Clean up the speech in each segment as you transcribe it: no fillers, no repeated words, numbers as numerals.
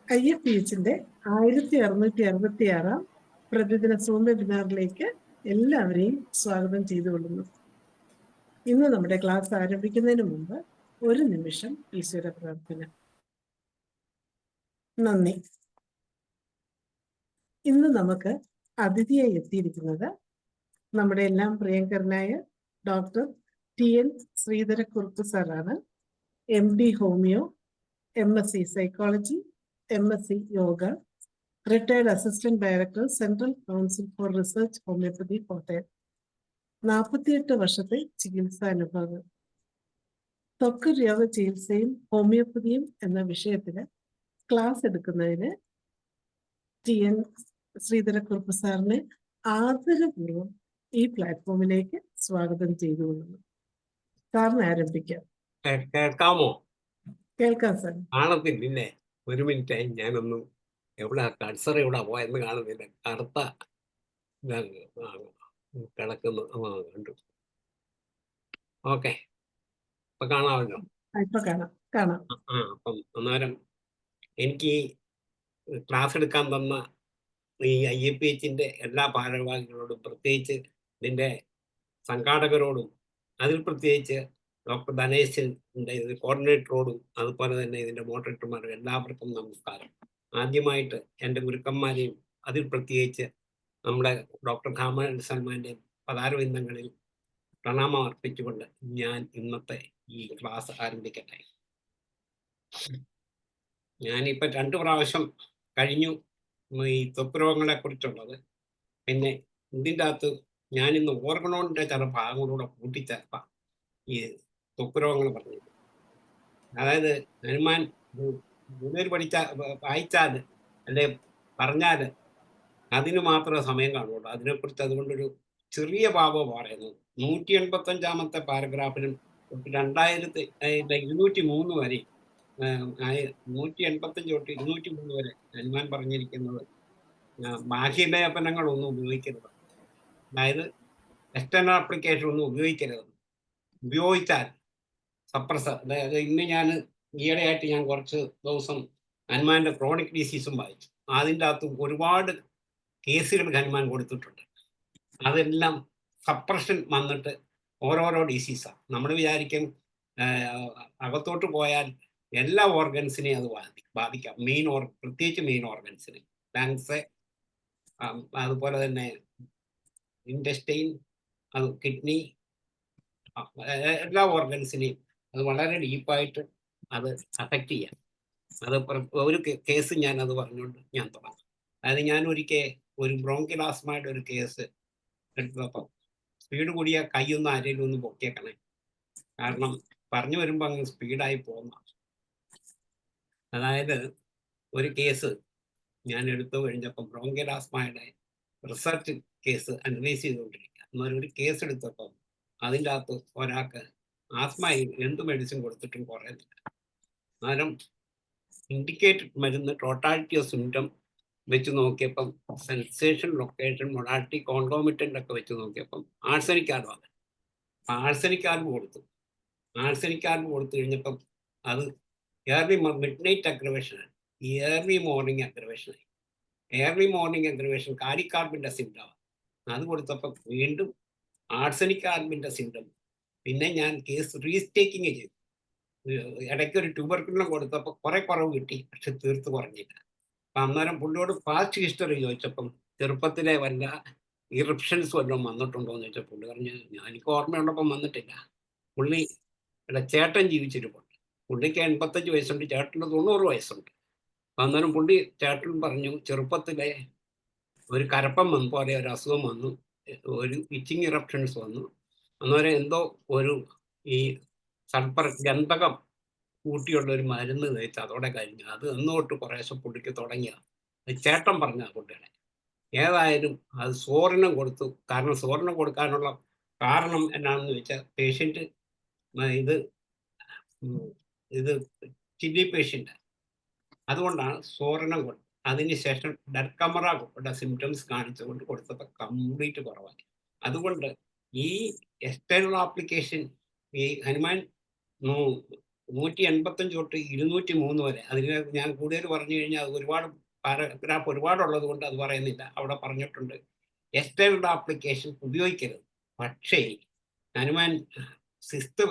IFPHന്റെ 1666 പ്രതിദിന സൂം വെബിനാറിലേക്ക് എല്ലാവരെയും സ്വാഗതം ചെയ്തുകൊള്ളുന്നു. ഇന്ന് നമ്മുടെ ക്ലാസ് ആരംഭിക്കുന്നതിന് മുമ്പ് ഒരു നിമിഷം ഈശ്വര പ്രാർത്ഥന. നന്ദി. ഇന്ന് നമുക്ക് അതിഥിയായി എത്തിയിരിക്കുന്നത് നമ്മുടെ എല്ലാം പ്രിയങ്കരനായ ഡോക്ടർ TN ശ്രീധരക്കുറുപ്പ് സാറാണ്. MD homeo, MSc psychology, MSc yoga, retired assistant director, central council for research homeopathy, Kottayam. 48 വർഷത്തെ ചികിത്സാനുഭവം. ത്വക്ക് രോഗ ചികിത്സയും ഹോമിയോപ്പതിയും എന്ന വിഷയത്തിന് ക്ലാസ് എടുക്കുന്നതിന് TN ശ്രീധരക്കുറുപ്പ് സാറിനെ ആദരപൂർവ്വം ഈ പ്ലാറ്റ്ഫോമിലേക്ക് സ്വാഗതം ചെയ്തുകൊള്ളുന്നു. സാറിന് ആരംഭിക്കാം. കേൾക്കാമോ? കേൾക്കാം സാർ. കാണത്തില്ലേ? ഒരു മിനിറ്റായി, ഞാനൊന്നും എവിടെ കൾസർ എവിടെ പോയെന്ന് കാണുന്നില്ല. കറുത്ത കിടക്കുന്നു. കണ്ടു. ഓക്കെ, ഇപ്പൊ കാണാമല്ലോ. ഇപ്പൊ കാണാം. അപ്പം അന്നേരം എനിക്ക് ക്ലാസ് എടുക്കാൻ തന്ന ഈ IFPHന്റെ എല്ലാ ഭാരവാഹികളോടും, പ്രത്യേകിച്ച് ഇതിന്റെ സംഘാടകരോടും, അതിൽ പ്രത്യേകിച്ച് ഡോക്ടർ ധനേശന്റെ കോർഡിനേറ്ററോടും, അതുപോലെ തന്നെ ഇതിന്റെ മോഡറേറ്റർമാരും എല്ലാവർക്കും നമസ്കാരം. ആദ്യമായിട്ട് എൻ്റെ ഗുരുക്കന്മാരെയും, അതിൽ പ്രത്യേകിച്ച് നമ്മുടെ ഡോക്ടർ ഖാമൻ സൽമാന്റെ പദാരവിന്ദങ്ങളിൽ പ്രണാമം അർപ്പിച്ചുകൊണ്ട് ഞാൻ ഇന്നത്തെ ഈ ക്ലാസ് ആരംഭിക്കട്ടെ. ഞാനിപ്പോൾ 2 പ്രാവശ്യം കഴിഞ്ഞു ഈ ത്വക്ക് രോഗങ്ങളെ കുറിച്ചുള്ളത്. പിന്നെ ഇതിൻ്റെ അകത്ത് ഞാനിന്ന് ഓർഗണോണിൻ്റെ ചില ഭാഗങ്ങളൂടെ കൂട്ടിച്ചേർക്കാം ഈ ത്വക്ക് രോഗങ്ങൾ പറഞ്ഞു. അതായത് ഹനുമാൻ മുന്നേറി വായിച്ചാൽ അല്ലെ പറഞ്ഞാൽ അതിന് മാത്രമേ സമയം കാണുള്ളൂ. അതിനെക്കുറിച്ച് അതുകൊണ്ടൊരു ചെറിയ ഭാവം പറയുന്നു. 185-ാമത്തെ പാരഗ്രാഫിലും 2,203 വരെ 185 തൊട്ട് 203 വരെ ഹനുമാൻ പറഞ്ഞിരിക്കുന്നത് ബാഹ്യലേപനങ്ങളൊന്നും ഉപയോഗിക്കരുത്. അതായത് എക്സ്റ്റേണൽ ആപ്ലിക്കേഷൻ ഒന്നും ഉപയോഗിച്ചാൽ സപ്രസർ. അതായത് ഇന്ന് ഈയിടെയായിട്ട് ഞാൻ കുറച്ച് ദിവസം ഹനുമാന്റെ ക്രോണിക് ഡിസീസും വായിച്ചു. അതിൻ്റെ അകത്ത് ഒരുപാട് കേസുകൾ ഹനുമാൻ കൊടുത്തിട്ടുണ്ട്. അതെല്ലാം സപ്രഷൻ വന്നിട്ട് ഓരോരോ ഡിസീസാണ്. നമ്മൾ വിചാരിക്കും അകത്തോട്ട് പോയാൽ എല്ലാ ഓർഗൻസിനെയും അത് ബാധിക്കാം. പ്രത്യേകിച്ച് മെയിൻ ഓർഗൻസിനെ, ലങ്സ്, അതുപോലെ തന്നെ ഇൻറ്റസ്റ്റൈൻ, അത് കിഡ്നി, എല്ലാ ഓർഗൻസിനെയും അത് വളരെ ഡീപ്പായിട്ട് അത് അഫക്റ്റ് ചെയ്യാം. അത് ഒരു കേസ് അത് പറഞ്ഞുകൊണ്ട് ഞാൻ തുടങ്ങാം. അതായത് ഞാൻ ഒരു ബ്രോങ്കിലാസ്മയുടെ ഒരു കേസ് എടുത്തപ്പം സ്പീഡ് കൂടിയ കൈയൊന്നും ആരെങ്കിലും ഒന്ന് പൊക്കിയേക്കണേ, കാരണം പറഞ്ഞു വരുമ്പോൾ അങ്ങ് സ്പീഡായി പോകുന്ന. അതായത് ഒരു കേസ് ഞാൻ എടുത്തു കഴിഞ്ഞപ്പം ബ്രോങ്കിലാസ്മയുടെ റിസർച്ച് കേസ് അനലൈസ് ചെയ്തുകൊണ്ടിരിക്കുക. എന്നൊരു കേസ് എടുത്തപ്പം അതിൻ്റെ അകത്ത് ഒരാൾക്ക് ആസ്മയിൽ എന്ത് മെഡിസിൻ കൊടുത്തിട്ടും കുറയുന്നില്ല. അന്നേരം ഇൻഡിക്കേറ്റഡ് മരുന്ന്, ടോട്ടാലിറ്റി ഓഫ് സിംറ്റം വെച്ച് നോക്കിയപ്പം, സെൻസേഷൻ, ലൊക്കേഷൻ, മൊഡാലിറ്റി, കോൺകോമിറ്റൻ്റ് ഒക്കെ വെച്ച് നോക്കിയപ്പം ആഴ്സനിക് ആൽബാണ്. ആഴ്സനിക് ആൽബ് കൊടുത്തു കഴിഞ്ഞപ്പം അത് മിഡ്നൈറ്റ് അഗ്രവേഷനാണ്, ഏർലി മോർണിംഗ് അഗ്രവേഷൻ കാരിക്കാർബിൻ്റെ സിംറ്റമാണ്. അത് കൊടുത്തപ്പം വീണ്ടും ആഴ്സനിക് ആൽബിൻ്റെ സിംറ്റം. പിന്നെ ഞാൻ കേസ് റീസ്റ്റേക്കിങ് ചെയ്തു. ഇടയ്ക്ക് ഒരു ട്യൂബർക്കുലം കൊടുത്തപ്പോൾ കുറവ് കിട്ടി, പക്ഷെ തീർത്ത് കുറഞ്ഞില്ല. അപ്പം അന്നേരം പുള്ളിയോട് പാസ്റ്റ് ഹിസ്റ്ററി ചോദിച്ചപ്പം ചെറുപ്പത്തിലെ വല്ല ഇറപ്ഷൻസ് വല്ലതും വന്നിട്ടുണ്ടോ എന്ന് ചോദിച്ചാൽ പുള്ളി പറഞ്ഞു, എനിക്ക് ഓർമ്മയുള്ളപ്പം വന്നിട്ടില്ല. പുള്ളിയുടെ ചേട്ടൻ ജീവിച്ചിരിപ്പുണ്ട്. പുള്ളിക്ക് 85 വയസ്സുണ്ട്, ചേട്ടന് 90 വയസ്സുണ്ട്. അന്നേരം ചേട്ടൻ പറഞ്ഞു, ചെറുപ്പത്തിലെ ഒരു കരപ്പം പോലെ ഒരു അസുഖം വന്നു, ഒരു ഇച്ചിങ് ഇറപ്ഷൻസ് വന്നു. അന്നേരം എന്തോ ഒരു ഈ സൾഫർ ഗന്ധകം കൂട്ടിയുള്ള ഒരു മരുന്ന് തേച്ച് അതോടെ കഴിഞ്ഞു. അത് എന്നോട്ട് കുറേശ്ശെ പുള്ളിക്ക് തുടങ്ങിയതാണ്. ചേട്ടൻ പറഞ്ഞ കുട്ടികളെ ഏതായാലും അത് സോറിനം കൊടുത്തു. കാരണം സോറിനം കൊടുക്കാനുള്ള കാരണം എന്നാണെന്ന് വെച്ചാൽ പേഷ്യൻ്റ് ഇത് കിഡ്നി പേഷ്യൻ്റ്, അതുകൊണ്ടാണ് സോറിനം കൊടുത്തത്. അതിനുശേഷം ഡർക്കമറയുടെ സിംറ്റംസ് കാണിച്ചുകൊണ്ട് കൊടുത്തപ്പോൾ കംപ്ലീറ്റ് കുറവാക്കി. അതുകൊണ്ട് ഈ എക്സ്റ്റേണൽ ആപ്ലിക്കേഷൻ ഈ ഹനുമാൻ 185 തൊട്ട് 203 വരെ. അതിന് ഞാൻ കൂടുതൽ പറഞ്ഞു കഴിഞ്ഞാൽ അത് ഒരുപാട് പാരഗ്രാഫ് ഒരുപാടുള്ളത് കൊണ്ട് അത് പറയുന്നില്ല. അവിടെ പറഞ്ഞിട്ടുണ്ട് എക്സ്റ്റേണൽ ആപ്ലിക്കേഷൻ ഉപയോഗിക്കരുത്. പക്ഷേ ഹനുമാൻ 6th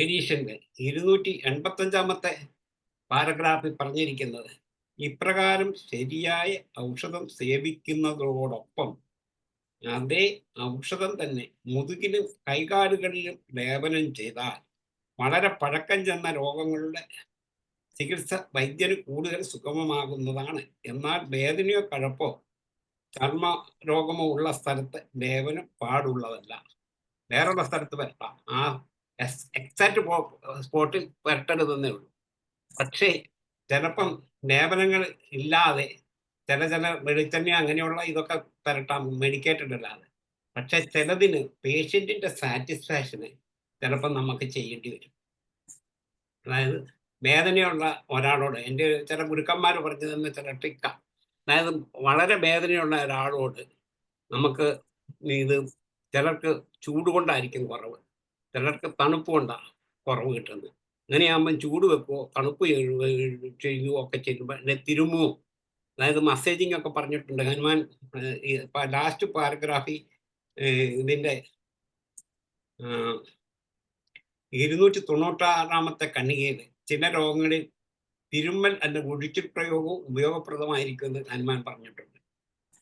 എഡിഷനിൽ 285 പാരഗ്രാഫിൽ പറഞ്ഞിരിക്കുന്നത് ഇപ്രകാരം ശരിയായ ഔഷധം സേവിക്കുന്നതോടൊപ്പം അതേ ഔഷധം തന്നെ മുതുകിലും കൈകാലുകളിലും ലേപനം ചെയ്താൽ വളരെ പഴക്കം ചെന്ന രോഗങ്ങളുടെ ചികിത്സ വൈദ്യന് കൂടുതൽ സുഗമമാകുന്നതാണ്. എന്നാൽ വേദനയോ കഴപ്പോ ചർമ്മ രോഗമോ ഉള്ള സ്ഥലത്ത് ലേപനം പാടുള്ളതല്ല. വേറുള്ള സ്ഥലത്ത് വരട്ടാം, ആ എക്സാക്ട് സ്പോട്ടിൽ വരട്ടരുതെന്നേ ഉള്ളൂ. പക്ഷേ ചിലപ്പം ലേപനങ്ങൾ ഇല്ലാതെ ചില വെളിച്ചെണ്ണ അങ്ങനെയുള്ള ഇതൊക്കെ തരട്ടാം, മെഡിക്കേറ്റഡ് അല്ലാതെ. പക്ഷെ ചിലതിന് പേഷ്യൻറ്റിൻ്റെ സാറ്റിസ്ഫാക്ഷന് ചിലപ്പം നമുക്ക് ചെയ്യേണ്ടി വരും. അതായത് വേദനയുള്ള ഒരാളോട്, എൻ്റെ ചില ഗുരുക്കന്മാർ പറഞ്ഞു തന്ന ചില ട്രിക്കാണ്. അതായത് വളരെ വേദനയുള്ള ഒരാളോട് നമുക്ക് ഇത് ചിലർക്ക് ചൂട് കൊണ്ടായിരിക്കും കുറവ്, ചിലർക്ക് തണുപ്പ് കൊണ്ടാണ് കുറവ് കിട്ടുന്നത്. അങ്ങനെയാകുമ്പം ചൂട് വെക്കുമോ തണുപ്പ് ചെയ്യുകയോ ഒക്കെ ചെയ്യുമ്പോൾ തിരുമുമോ, അതായത് മസേജിങ് ഒക്കെ പറഞ്ഞിട്ടുണ്ട് ഹനുമാൻ. ലാസ്റ്റ് പാരഗ്രാഫി ഇതിൻ്റെ 296 കണ്ണികയിൽ ചില രോഗങ്ങളിൽ തിരുമ്മൽ അല്ലെങ്കിൽ ഒഴിച്ചിൽ പ്രയോഗവും ഉപയോഗപ്രദമായിരിക്കുമെന്ന് ഹനുമാൻ പറഞ്ഞിട്ടുണ്ട്.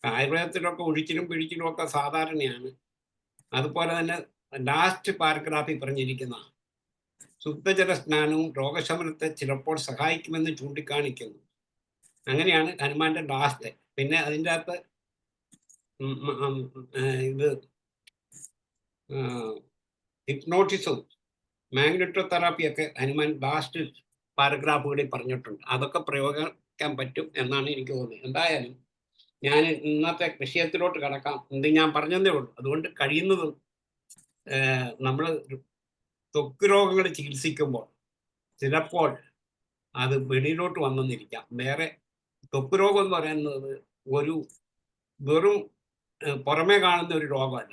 ആയുർവേദത്തിലൊക്കെ ഒഴിച്ചിലും പിഴിച്ചിലും ഒക്കെ സാധാരണയാണ്. അതുപോലെ തന്നെ ലാസ്റ്റ് പാരഗ്രാഫിൽ പറഞ്ഞിരിക്കുന്ന ശുദ്ധജല സ്നാനവും രോഗശമനത്തെ ചിലപ്പോൾ സഹായിക്കുമെന്ന് ചൂണ്ടിക്കാണിക്കുന്നു. അങ്ങനെയാണ് ഹനുമാന്റെ ലാസ്റ്റ്. പിന്നെ അതിൻ്റെ അകത്ത് ഇത് ഹിപ്നോട്ടിസും മാഗ്നറ്റോതെറാപ്പിയൊക്കെ ഹനുമാൻ ലാസ്റ്റ് പാരഗ്രാഫുകളിൽ പറഞ്ഞിട്ടുണ്ട്. അതൊക്കെ പ്രയോഗിക്കാൻ പറ്റും എന്നാണ് എനിക്ക് തോന്നുന്നത്. എന്തായാലും ഞാൻ ഇന്നത്തെ വിഷയത്തിലോട്ട് കടക്കാം. എന്ത് ഞാൻ പറഞ്ഞതേ ഉള്ളൂ. അതുകൊണ്ട് കഴിയുന്നതും നമ്മൾ ത്വക്ക് രോഗങ്ങൾ ചികിത്സിക്കുമ്പോൾ ചിലപ്പോൾ അത് വെളിയിലോട്ട് വന്നെന്നിരിക്കാം. വേറെ ത്വക്ക് രോഗം എന്ന് പറയുന്നത് ഒരു വെറും പുറമേ കാണുന്ന ഒരു രോഗമല്ല.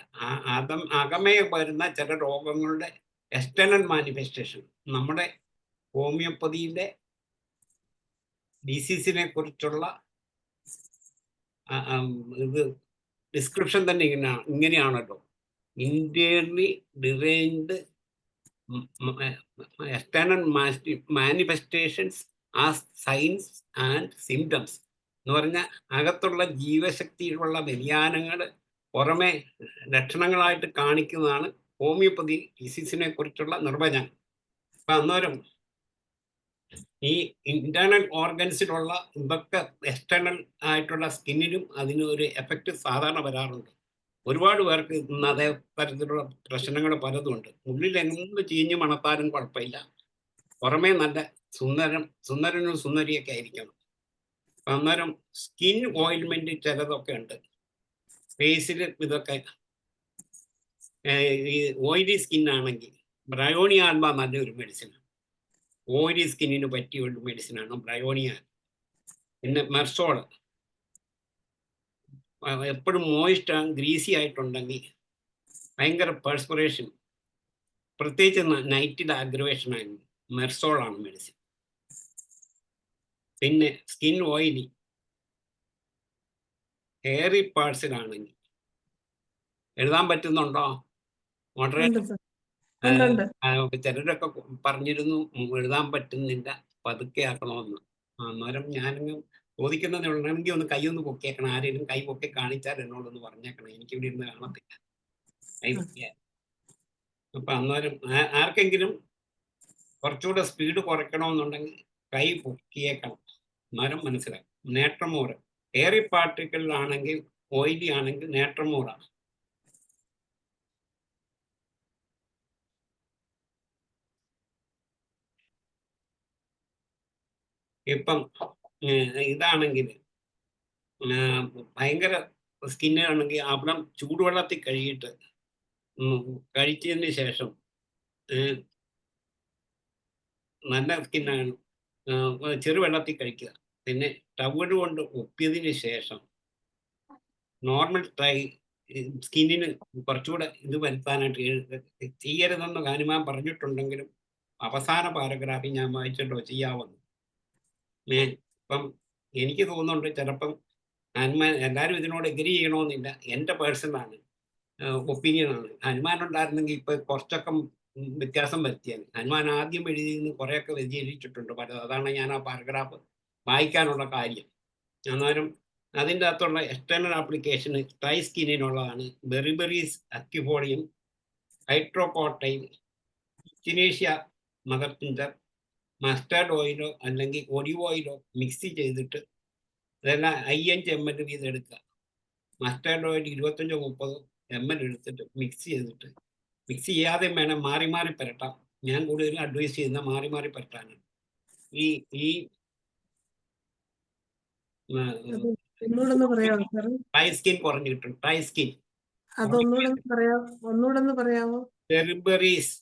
അകമേ വരുന്ന ചില രോഗങ്ങളുടെ എക്സ്റ്റേണൽ മാനിഫെസ്റ്റേഷൻ. നമ്മുടെ ഹോമിയോപ്പതിയിലെ ഡിസീസിനെ കുറിച്ചുള്ള ഇത് ഡിസ്ക്രിപ്ഷൻ തന്നെ ഇങ്ങനെയാണല്ലോ: ഇന്റേർലി deranged external manifestations as signs and symptoms എന്ന് പറഞ്ഞാൽ അകത്തുള്ള ജീവശക്തിയിലുള്ള വ്യതിയാനങ്ങൾ പുറമെ ലക്ഷണങ്ങളായിട്ട് കാണിക്കുന്നതാണ് ഹോമിയോപ്പതി ഡിസീസിനെ കുറിച്ചുള്ള നിർവചനം. അപ്പം അന്നേരം ഈ ഇന്റേണൽ ഓർഗൻസിലുള്ള ഇതൊക്കെ എക്സ്റ്റേണൽ ആയിട്ടുള്ള സ്കിന്നിലും അതിന് ഒരു എഫക്റ്റ് സാധാരണ വരാറുണ്ട്. ഒരുപാട് പേർക്ക് ഇന്ന് അതേ തരത്തിലുള്ള പ്രശ്നങ്ങൾ പലതുമുണ്ട്. ഉള്ളിൽ എന്ത് ചീഞ്ഞ് മണത്താലും കുഴപ്പമില്ല, പുറമേ നല്ല സുന്ദരനും സുന്ദരിയൊക്കെ ആയിരിക്കണം. അന്നേരം സ്കിൻ ഓയിൽമെന്റ് ചിലതൊക്കെ ഉണ്ട് ഫേസിൽ. ഇതൊക്കെ ഈ ഓയിലി സ്കിന്നാണെങ്കിൽ ബ്രയോണിയ ആൽബ നല്ലൊരു മെഡിസിനാണ്. ഓയിലി സ്കിന്നിന് പറ്റിയ ഒരു മെഡിസിനാണ് ബ്രയോണിയ. പിന്നെ മെർസോൾ എപ്പോഴും മോയിസ്റ്റ് ഗ്രീസി ആയിട്ടുണ്ടെങ്കിൽ ഭയങ്കര പെർസ്പിറേഷൻ, പ്രത്യേകിച്ച് നൈറ്റിൽ അഗ്രവേഷൻ ആയിരുന്നു, മെർസോളാണ് മെഡിസിൻ. പിന്നെ സ്കിൻ ഓയിലി ഹെയറി പാർട്സിലാണെങ്കിൽ എഴുതാൻ പറ്റുന്നുണ്ടോ? മോഡറേറ്റ് ചിലരൊക്കെ പറഞ്ഞിരുന്നു എഴുതാൻ പറ്റുന്നില്ല, പതുക്കെ ആക്കണമെന്ന്. അന്നേരം ഞാനിങ്ങ് ചോദിക്കുന്നതേ ഉള്ളൂ, എനിക്ക് ഒന്ന് കൈ ഒന്ന് പൊക്കിയേക്കണം. ആരെങ്കിലും കൈ പൊക്കി കാണിച്ചാൽ എന്നോടൊന്ന് പറഞ്ഞേക്കണം, എനിക്കിവിടെ ഇരുന്ന് കാണത്തില്ല കൈ പൊക്കിയാൽ. അപ്പൊ അന്നേരം ആർക്കെങ്കിലും കുറച്ചുകൂടെ സ്പീഡ് കുറയ്ക്കണമെന്നുണ്ടെങ്കിൽ കൈ പൊക്കിയേക്കണം, അന്നേരം മനസ്സിലാക്കും. നേട്രമോറ് എയറി പാർട്ടിക്കിളിലാണെങ്കിൽ ഓയിലി ആണെങ്കിൽ നേട്രമോറാണ്. ഇപ്പം ഇതാണെങ്കിൽ ഭയങ്കര സ്കിന്നാണെങ്കിൽ അവിടെ ചൂടുവെള്ളത്തിൽ കഴുകിയിട്ട് കഴിച്ചതിന് ശേഷം നല്ല സ്കിന്നാണ് ചെറുവെള്ളത്തിൽ കഴിക്കുക. പിന്നെ ടവല് കൊണ്ട് ഒപ്പിയതിന് ശേഷം നോർമൽ സ്കിന്നിന് കുറച്ചുകൂടെ ഇത് വരുത്താനായിട്ട് ചെയ്യരുതെന്ന് ഹനുമാൻ പറഞ്ഞിട്ടുണ്ടെങ്കിലും അവസാന പാരഗ്രാഫിൽ ഞാൻ വായിച്ചിട്ടോ ചെയ്യാവുന്നു. ഇപ്പം എനിക്ക് തോന്നുന്നുണ്ട് ചിലപ്പം ഹനുമാൻ എല്ലാവരും ഇതിനോട് എഗ്രി ചെയ്യണമെന്നില്ല. എൻ്റെ പേഴ്സണലാണ് ഒപ്പീനിയനാണ്. ഹനുമാൻ ഉണ്ടായിരുന്നെങ്കിൽ ഇപ്പൊ കുറച്ചൊക്കെ വ്യത്യാസം വരുത്തിയാണ്. ഹനുമാൻ ആദ്യം എഴുതിയെന്ന് കുറേയൊക്കെ വ്യതിചലിച്ചിട്ടുണ്ട് പലത്. അതാണ് ഞാൻ ആ പാരഗ്രാഫ് വായിക്കാനുള്ള കാര്യം. അന്നേരം അതിൻ്റെ അകത്തുള്ള എക്സ്റ്റേണൽ ആപ്ലിക്കേഷൻ ട്രൈ സ്കിന്നിനുള്ളതാണ്. Berberis aquifolium, hydrocotyle, echinacea mother tincture, mustard ഓയിലോ അല്ലെങ്കിൽ ഒലിവ് ഓയിലോ മിക്സ് ചെയ്തിട്ട് ഇതെല്ലാം 5 ml വീതം എടുക്കുക. മസ്റ്റേർഡ് ഓയിൽ 25-30 ml എടുത്തിട്ട് മിക്സ് ചെയ്തിട്ട്, മിക്സ് ചെയ്യാതെ വേണം മാറി മാറി പുരട്ടാം. ഞാൻ കൂടുതലും അഡ്വൈസ് ചെയ്യുന്ന മാറി മാറി പുരട്ടാനാണ്. ഈ ഒന്നുകൂടെ പറയാമോ സാർ? ഡ്രൈ സ്കിൻ കുറഞ്ഞു കിട്ടും. ഡ്രൈ സ്കിൻ ഒന്നുകൂടെ പറയാമോ? ബെർബെറീസ്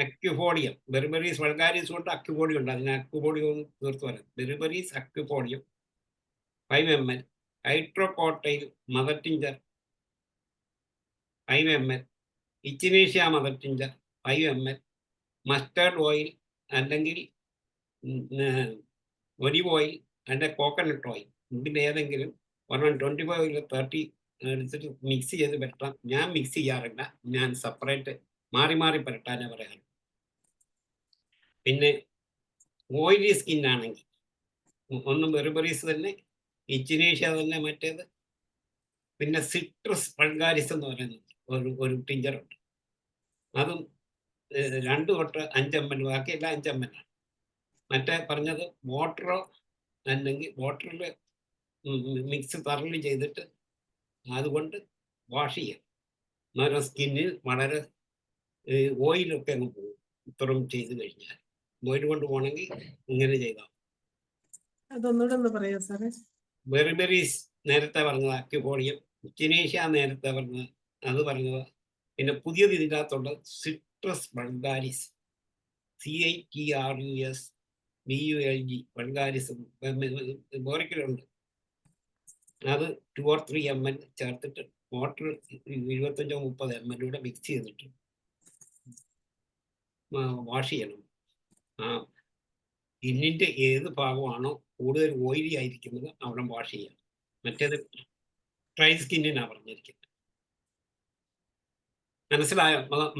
അക്യുഫോളിയം, ബെർബെറീസ് വൾഗാരിസ് കൊണ്ട് അക്യുഫോളിയം ഉണ്ട്. അതിന് അക്യുഫോളിയം ഒന്ന് തീർത്ത് പറയാം. Berberis aquifolium 5 ml, hydrocotyle mother tincture 5 ml, echinacea mother tincture 5 ml, mustard oil അല്ലെങ്കിൽ ഒലിവ് ഓയിൽ അല്ലെങ്കിൽ കോക്കനട്ട് ഓയിൽ, ഇതിൻ്റെ ഏതെങ്കിലും 25 30 എടുത്തിട്ട് മിക്സ് ചെയ്ത് പരട്ടാം. ഞാൻ മിക്സ് ചെയ്യാറില്ല, ഞാൻ സെപ്പറേറ്റ് മാറി മാറി പരട്ടാനേ പറയാറ്. പിന്നെ ഓയിലി സ്കിൻ ആണെങ്കിൽ ഒന്ന് ബെർബെറീസ് തന്നെ, ഇച്ചിനേഷ്യ തന്നെ മറ്റേത്, പിന്നെ സിട്രസ് വൾഗാരിസ് എന്ന് പറയുന്നത് ഒരു ടിഞ്ചറുണ്ട്. അതും 2 തൊട്ട് 5 ml, ബാക്കിയെല്ലാം 5 ml ആണ്. മറ്റേ പറഞ്ഞത് വാട്ടറോ അല്ലെങ്കിൽ വാട്ടറിൽ മിക്സ് തറലി ചെയ്തിട്ട് അതുകൊണ്ട് വാഷ് ചെയ്യാം. അന്നേരം സ്കിന്നിൽ വളരെ ഓയിലൊക്കെ അങ്ങ് പോകും. ഇത്രയും ചെയ്ത് കഴിഞ്ഞാൽ ഓയിൽ കൊണ്ട് പോകണമെങ്കിൽ ഇങ്ങനെ ചെയ്താൽ. അതൊന്നുകൂടെ പറയാ സാറേ. ബെർബെറീസ് നേരത്തെ പറഞ്ഞത് അക്യുഫോളിയം, ഇച്ചിനേഷ്യ നേരത്തെ പറഞ്ഞത് അത് പറഞ്ഞത്. പിന്നെ പുതിയത് ഇതിൻ്റെ അകത്തുള്ള citrus vulgaris, CITRUS BULG vulgaris ബോറിക്കലുണ്ട്. അത് 2 or 3 ml ചേർത്തിട്ട് വാട്ടർ 25-30 ml കൂടെ മിക്സ് ചെയ്തിട്ട് വാഷ് ചെയ്യണം. സ്കിന്നിൻ്റെ ഏത് ഭാഗമാണോ കൂടുതൽ ഓയിലി ആയിരിക്കുന്നത് അവിടെ വാഷ് ചെയ്യാം. മറ്റേത് ഡ്രൈ സ്കിന്നിനാണ് പറഞ്ഞിരിക്കുന്നത്.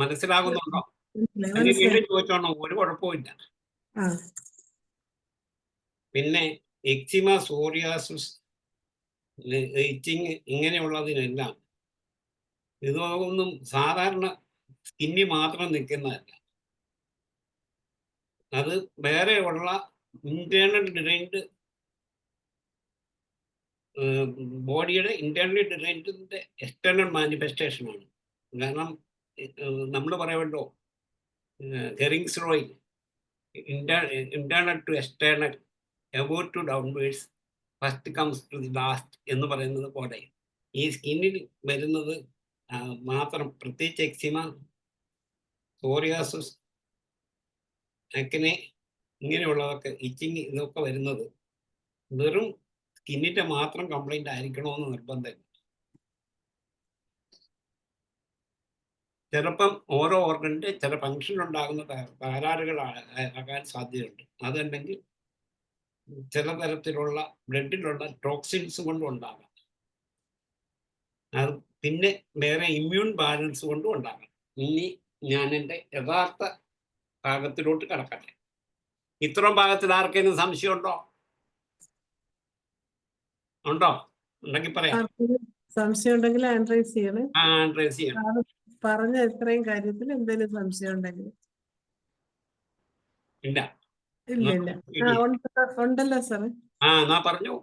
മനസ്സിലാകുന്നുണ്ടോ? അല്ലെങ്കിൽ വീണ്ടും ചോദിച്ചോണോ? ഒരു കുഴപ്പമില്ല. പിന്നെ എക്സിമ, സോറിയാസിസ്, ഇച്ചിങ് ഇങ്ങനെയുള്ളതിനെല്ലാം ഇതൊന്നും സാധാരണ സ്കിന്നി മാത്രം നിൽക്കുന്നതല്ല. അത് വേറെയുള്ള ഇന്റേണൽ ഡിറൈൻഡ് ബോഡിയുടെ ഇന്റേണലി ഡിറൈൻഡിന്റെ എക്സ്റ്റേണൽ മാനിഫെസ്റ്റേഷനാണ്. കാരണം നമ്മൾ പറയുമല്ലോ ഹെറിങ്സ് റോയിൽ internal to external, above to downwards, first comes to the last എന്ന് പറയുന്നത് പോലെ ഈ സ്കിന്നിൽ വരുന്നത് മാത്രം, പ്രത്യേകിച്ച് എക്സിമ, സോറിയാസിസ്, അക്നെ ഇങ്ങനെയുള്ളതൊക്കെ, ഇച്ചിങ്, ഇതൊക്കെ വരുന്നത് വെറും സ്കിന്നിൻ്റെ മാത്രം കംപ്ലൈൻ്റ് ആയിരിക്കണമെന്ന് നിർബന്ധമില്ല. ചിലപ്പം ഓരോ ഓർഗൻ്റെ ചില ഫങ്ഷൻ ഉണ്ടാകുന്ന തകരാറുകൾ ആകാൻ സാധ്യതയുണ്ട്. അതുണ്ടെങ്കിൽ ചില തരത്തിലുള്ള ബ്ലഡിലുള്ള ടോക്സിൻസ് കൊണ്ടും ഉണ്ടാകാം. അത് പിന്നെ വേറെ ഇമ്മ്യൂൺ ബാലൻസ് കൊണ്ടും ഉണ്ടാകാം. ഇനി ഞാൻ എൻ്റെ യഥാർത്ഥ ഭാഗത്തിലോട്ട് കിടക്കട്ടെ. ഇത്രയും ഭാഗത്തിൽ ആർക്കെങ്കിലും സംശയമുണ്ടോ? ഉണ്ടെങ്കിൽ പറയാം. സംശയം ഉണ്ടെങ്കിൽ ആൻഡ്രൈസ് ചെയ്യണം. ആൻഡ്രൈസ് ചെയ്യണം. പറഞ്ഞ ഇത്രയും കാര്യത്തിൽ എന്തെങ്കിലും സംശയം ഉണ്ടെങ്കിൽ ഇല്ല. ഉണ്ടല്ലോ സാറേ. എന്നാ പറഞ്ഞു.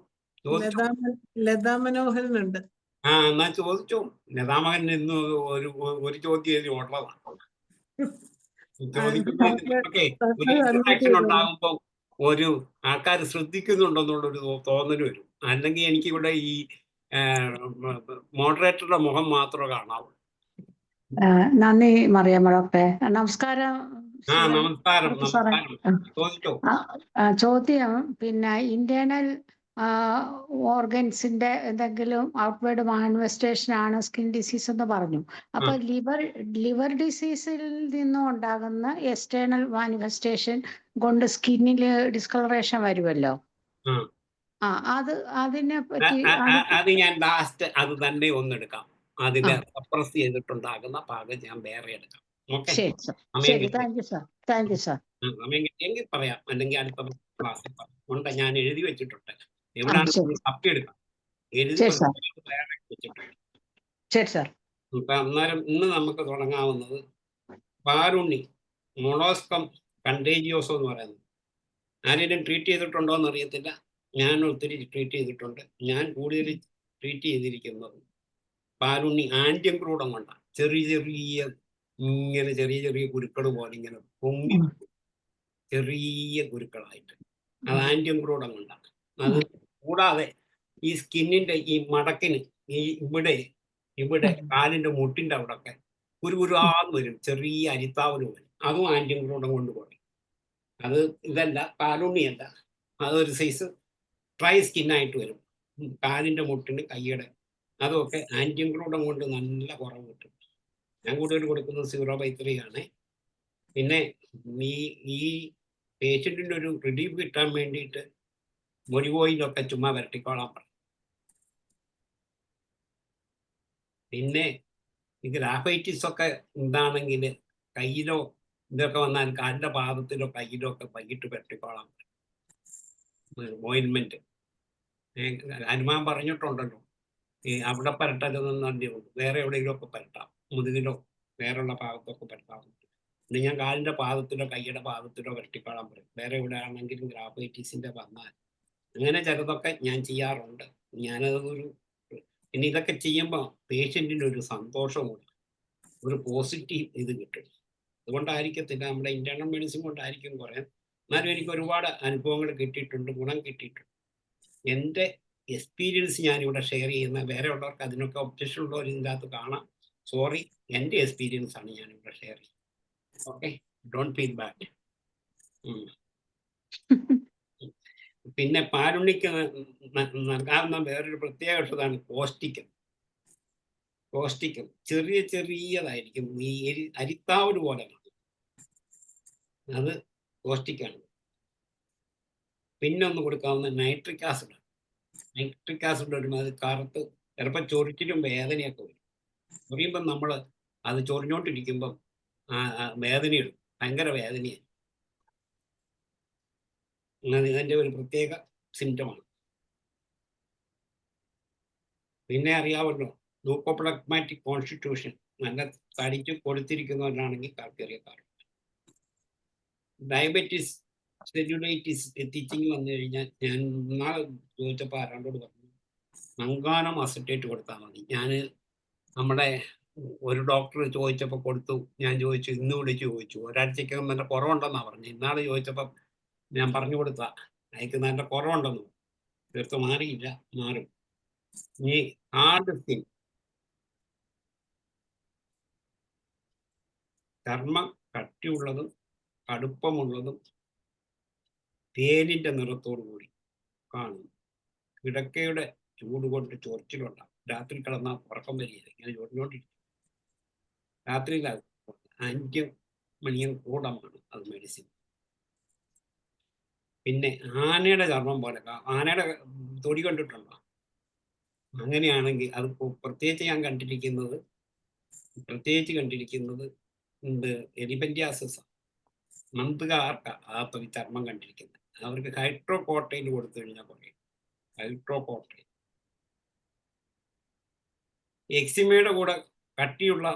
ലതാ മനോഹരനുണ്ട്. എന്നാ ചോദിച്ചോ. ലതാമകൻ ഇന്ന് ഒരു ചോദ്യം ഉള്ളതാണ്. ചോദിക്കുന്നതിന് ഉണ്ടാകുമ്പോൾ ഒരു ആൾക്കാർ ശ്രദ്ധിക്കുന്നുണ്ടെന്നുള്ളൊരു തോന്നൽ വരും. അല്ലെങ്കിൽ എനിക്കിവിടെ ഈ മോഡറേറ്ററുടെ മുഖം മാത്രമേ കാണാവൂ. നന്ദി മറിയാമ്മ ഡോക്ടറെ. നമസ്കാരം. നമസ്കാരം. ചോദ്യം പിന്നെ ഇന്റേണൽ ഓർഗൻസിന്റെ എന്തെങ്കിലും ഔട്ട്വേർഡ് മാനിഫെസ്റ്റേഷൻ ആണ് സ്കിൻ ഡിസീസ് എന്ന് പറഞ്ഞു. അപ്പൊ ലിവർ ഡിസീസിൽ നിന്നും ഉണ്ടാകുന്ന എക്സ്റ്റേണൽ മാനിഫെസ്റ്റേഷൻ കൊണ്ട് സ്കിന്നിൽ ഡിസ്കളറേഷൻ വരുമല്ലോ. അതിനെ പറ്റി അത് ഞാൻ ലാസ്റ്റ് അത് തന്നെ ഒന്നെടുക്കാം. അതിന്റെ സപ്രസ് ചെയ്തിട്ടുണ്ടാകുന്ന ഭാഗം ഞാൻ വേറെ എടുക്കാം. ഓക്കെ, സമയം കിട്ടിയെങ്കിൽ പറയാം, അല്ലെങ്കിൽ അടുത്ത ക്ലാസ്സിൽ പറയാം. ഞാൻ എഴുതി വെച്ചിട്ടുണ്ട്, എവിടെയാണ് തപ്പിയെടുക്കാം, എഴുതി വെച്ചിട്ടുണ്ട്. അന്നേരം ഇന്ന് നമുക്ക് തുടങ്ങാവുന്നത് പാരുണ്ണി, മൊളോസ്കം കണ്ടേജിയോസോ എന്ന് പറയുന്നത്. ആരെങ്കിലും ട്രീറ്റ് ചെയ്തിട്ടുണ്ടോ എന്ന് അറിയത്തില്ല. ഞാൻ ഒത്തിരി ട്രീറ്റ് ചെയ്തിട്ടുണ്ട്. ഞാൻ കൂടുതൽ ട്രീറ്റ് ചെയ്തിരിക്കുന്നത് പാരുണ്ണി ആൻറ്റിയം ക്രൂഡം കൊണ്ടാണ്. ചെറിയ ചെറിയ കുരുക്കൾ പോലെ ഇങ്ങനെ പൊങ്ങി, ചെറിയ കുരുക്കളായിട്ട്. അത് ആൻറ്റിയം ക്രൂഡം കൊണ്ടാണ്. അത് കൂടാതെ ഈ സ്കിന്നിന്റെ ഈ മടക്കിന് ഈ ഇവിടെ കാലിന്റെ മുട്ടിന്റെ അവിടെ ഒക്കെ കുരുകുരാന്ന് വരും, ചെറിയ അരിത്താവല് വരും. അതും ആൻറ്റിയം ക്രൂഡം കൊണ്ട് പോയി. അത് ഇതല്ല, പാലുണ്ണിയല്ല, അതൊരു സൈസ് ഡ്രൈ സ്കിന്നായിട്ട് വരും. കാലിന്റെ മുട്ടിന്, കൈയുടെ, അതൊക്കെ ആൻറ്റിയം ക്രൂഡം കൊണ്ട് നല്ല കുറവ് കിട്ടും. ഞാൻ കൂടുതൽ കൊടുക്കുന്നത് 0/3 ആണ്. പിന്നെ ഈ പേഷ്യൻറ്റിൻ്റെ ഒരു റിലീഫ് കിട്ടാൻ വേണ്ടിയിട്ട് ഒലിവ് ചുമ്മാ വരട്ടിക്കോളാൻ പറയും. പിന്നെ ഈ ഗ്രാഫൈറ്റിസ് ഒക്കെ എന്താണെങ്കിൽ കയ്യിലോ ഇതൊക്കെ വന്നാൽ കാലിൻ്റെ പാദത്തിലോ കയ്യിലോ ഒക്കെ വൈകിട്ട് വരട്ടിക്കോളാൻ പറയും. ഓയിൻമെൻറ്റ് ഹനുമാൻ പറഞ്ഞിട്ടുണ്ടല്ലോ, അവിടെ പരട്ടരുതെന്ന്, വേറെ എവിടെയെങ്കിലും ഒക്കെ പരട്ടാം, മുതുകിലോ വേറെയുള്ള ഭാഗത്തൊക്കെ പരട്ടാം. പിന്നെ ഞാൻ കാലിൻ്റെ പാദത്തിലോ കൈയുടെ പാദത്തിലോ വരട്ടിക്കോളാൻ പറയും. വേറെ എവിടെ ആണെങ്കിലും ഗ്രാഫൈറ്റിസിൻ്റെ വന്നാൽ അങ്ങനെ ചിലതൊക്കെ ഞാൻ ചെയ്യാറുണ്ട്. പിന്നെ ഇതൊക്കെ ചെയ്യുമ്പോൾ പേഷ്യൻറ്റിന് ഒരു സന്തോഷമുണ്ട്, ഒരു പോസിറ്റീവ് ഇത് കിട്ടും. അതുകൊണ്ടായിരിക്കത്തില്ല, നമ്മുടെ ഇന്റേണൽ മെഡിസിൻ കൊണ്ടായിരിക്കും കുറേ. എന്നാലും എനിക്ക് ഒരുപാട് അനുഭവങ്ങൾ കിട്ടിയിട്ടുണ്ട്, ഗുണം കിട്ടിയിട്ടുണ്ട്. എൻ്റെ എക്സ്പീരിയൻസ് ഞാനിവിടെ ഷെയർ ചെയ്യുന്ന, വേറെ ഉള്ളവർക്ക് അതിനൊക്കെ ഒബ്ജക്ഷൻ ഉള്ളവർ ഇതിൻ്റെ അകത്ത് കാണാം. സോറി, എൻ്റെ എക്സ്പീരിയൻസ് ആണ് ഞാനിവിടെ ഷെയർ ചെയ്യുന്നത്. Okay, don't feel bad. പിന്നെ പാരുണ്ണിക്ക് നൽകാവുന്ന വേറൊരു പ്രത്യേക ഔഷധമാണ് കോസ്റ്റിക്കം. ചെറിയതായിരിക്കും, ഈ അരിത്താവല് പോലെ, അത് കോസ്റ്റിക്കാണ്. പിന്നെ ഒന്ന് കൊടുക്കാവുന്ന നൈട്രിക് ആസിഡ്. ഒരുമാതിരി കറുത്ത് ചിലപ്പോൾ ചൊറിച്ചിലും വേദനയൊക്കെ വരും. ചൊറിയുമ്പം നമ്മൾ അത് ചൊറിഞ്ഞോണ്ടിരിക്കുമ്പം വേദനയിടും, ഭയങ്കര വേദനയാണ്. ഇതിൻ്റെ ഒരു പ്രത്യേക സിംറ്റമാണ്. പിന്നെ അറിയാമല്ലോ, ലൂക്കോപ്ലഗ്മാറ്റിക് കോൺസ്റ്റിറ്റ്യൂഷൻ, നല്ല തടിച്ച് കൊടുത്തിരിക്കുന്നവരാണെങ്കിൽ കാർക്കേറിയക്കാർ. ഡയബറ്റീസ് സെല്ലുലൈറ്റിസ് ടീച്ചിങ് വന്നു കഴിഞ്ഞാൽ, ഞാൻ നാളെ ചോദിച്ചപ്പോൾ ആരാണ്ടോട് പറഞ്ഞു മംഗാനം അസറ്റേറ്റ് കൊടുത്താൽ മതി. ഞാൻ നമ്മുടെ ഒരു ഡോക്ടർ ചോദിച്ചപ്പോൾ കൊടുത്തു. ഞാൻ ചോദിച്ചു, ഇന്ന് വിളിച്ച് ചോദിച്ചു, ഒരാഴ്ചക്കകം നല്ല കുറവുണ്ടെന്നാണ് പറഞ്ഞു. ഇന്നാളെ ചോദിച്ചപ്പം ഞാൻ പറഞ്ഞു കൊടുത്ത അയക്ക് നല്ല കുറവുണ്ടെന്ന്. തീർത്ത് മാറിയില്ല, മാറും. ഈ ഹാർഡ് സ്കിൻ, ചർമ്മം കട്ടിയുള്ളതും കടുപ്പമുള്ളതും തേനിന്റെ നിറത്തോടു കൂടി കാണും. കിടക്കയുടെ ചൂട് കൊണ്ട് ചൊറിച്ചിലുണ്ടാകും. രാത്രി കിടന്നാൽ ഉറക്കം വരികയില്ല, ഇങ്ങനെ ചൊറിഞ്ഞോണ്ടിരിക്കും. രാത്രിയിൽ 5 മണിയും കൂടമാണ് അത് മെഡിസിൻ. പിന്നെ ആനയുടെ ചർമ്മം പോലെ, ആനയുടെ തൊടി കണ്ടിട്ടുണ്ടോ? അങ്ങനെയാണെങ്കിൽ അത് പ്രത്യേകിച്ച് കണ്ടിരിക്കുന്നത് എലിപെന്റിയാസിസ്, മന്തുകാർക്ക് ആ ചർമ്മം കണ്ടിരിക്കുന്നത്. അവർക്ക് ഹൈഡ്രോകോട്ടൈൻ കൊടുത്തു കഴിഞ്ഞാൽ കുറയും. ഹൈഡ്രോകോട്ടൈൻ. എക്സിമയുടെ കൂടെ കട്ടിയുള്ള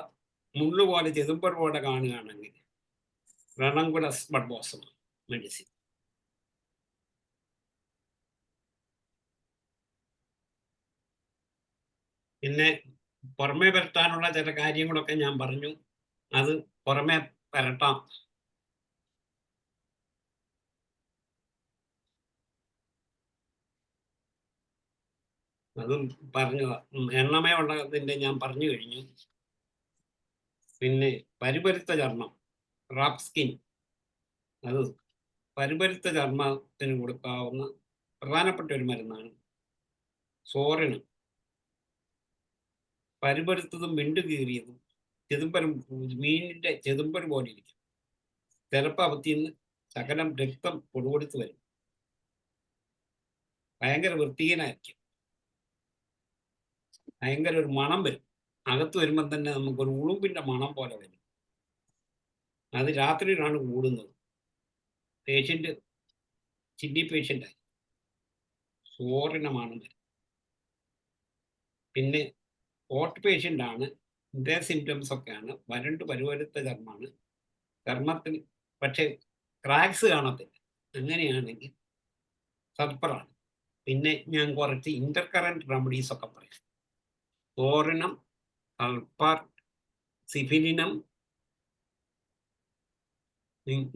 മുള്ളു പോലെ, ചെതുമ്പർ പോലെ കാണുകയാണെങ്കിൽ റണങ്കുലസ് ബഡ്ബോസം മെഡിസിൻ. പിന്നെ പുറമേ പരത്താനുള്ള ചില കാര്യങ്ങളൊക്കെ ഞാൻ പറഞ്ഞു, അത് പുറമേ പരട്ടാം. അതും പറഞ്ഞു. എണ്ണമയമുള്ളതിൻ്റെ ഞാൻ പറഞ്ഞു കഴിഞ്ഞു. പിന്നെ പരിപരുത്ത ചർമ്മം, റാപ്പ് സ്കിൻ, അത് പരിപരുത്ത ചർമ്മത്തിന് കൊടുക്കാവുന്ന പ്രധാനപ്പെട്ട ഒരു മരുന്നാണ് സോറിനം. പരുപരുത്തതും വിണ്ടുകീറിയതും മീനിന്റെ ചെതുമ്പൽ പോലെ ഇരിക്കും. ചിലപ്പോൾ അവത്തിൽ നിന്ന് ശകലം രക്തം പൊടുകൊടുത്ത് വരും. ഭയങ്കര വൃത്തിഹീനായിരിക്കും. ഭയങ്കര ഒരു മണം വരും. അകത്ത് വരുമ്പോൾ തന്നെ നമുക്കൊരു ഉളുമ്പിന്റെ മണം പോലെ വരും. അത് രാത്രിയിലാണ് കൂടുന്നത്. പേഷ്യൻ്റ് കിഡ്നി പേഷ്യൻ്റായി സോറിനമാണ്. പിന്നെ ഹോട്ട് പേഷ്യൻ്റാണ്. ഇതേ സിംറ്റംസ് ഒക്കെയാണ്. വരണ്ട് പരുവരുത്ത ചർമ്മമാണ്. ചർമ്മത്തിൽ പക്ഷേ ക്രാക്സ് കാണത്തില്ല. അങ്ങനെയാണെങ്കിൽ സൽപ്പറാണ്. പിന്നെ ഞാൻ കുറച്ച് ഇന്റർകറന്റ് റെമഡീസ് ഒക്കെ പറയും. സോറിനം, സൾഫർ, സിഫിലിനം,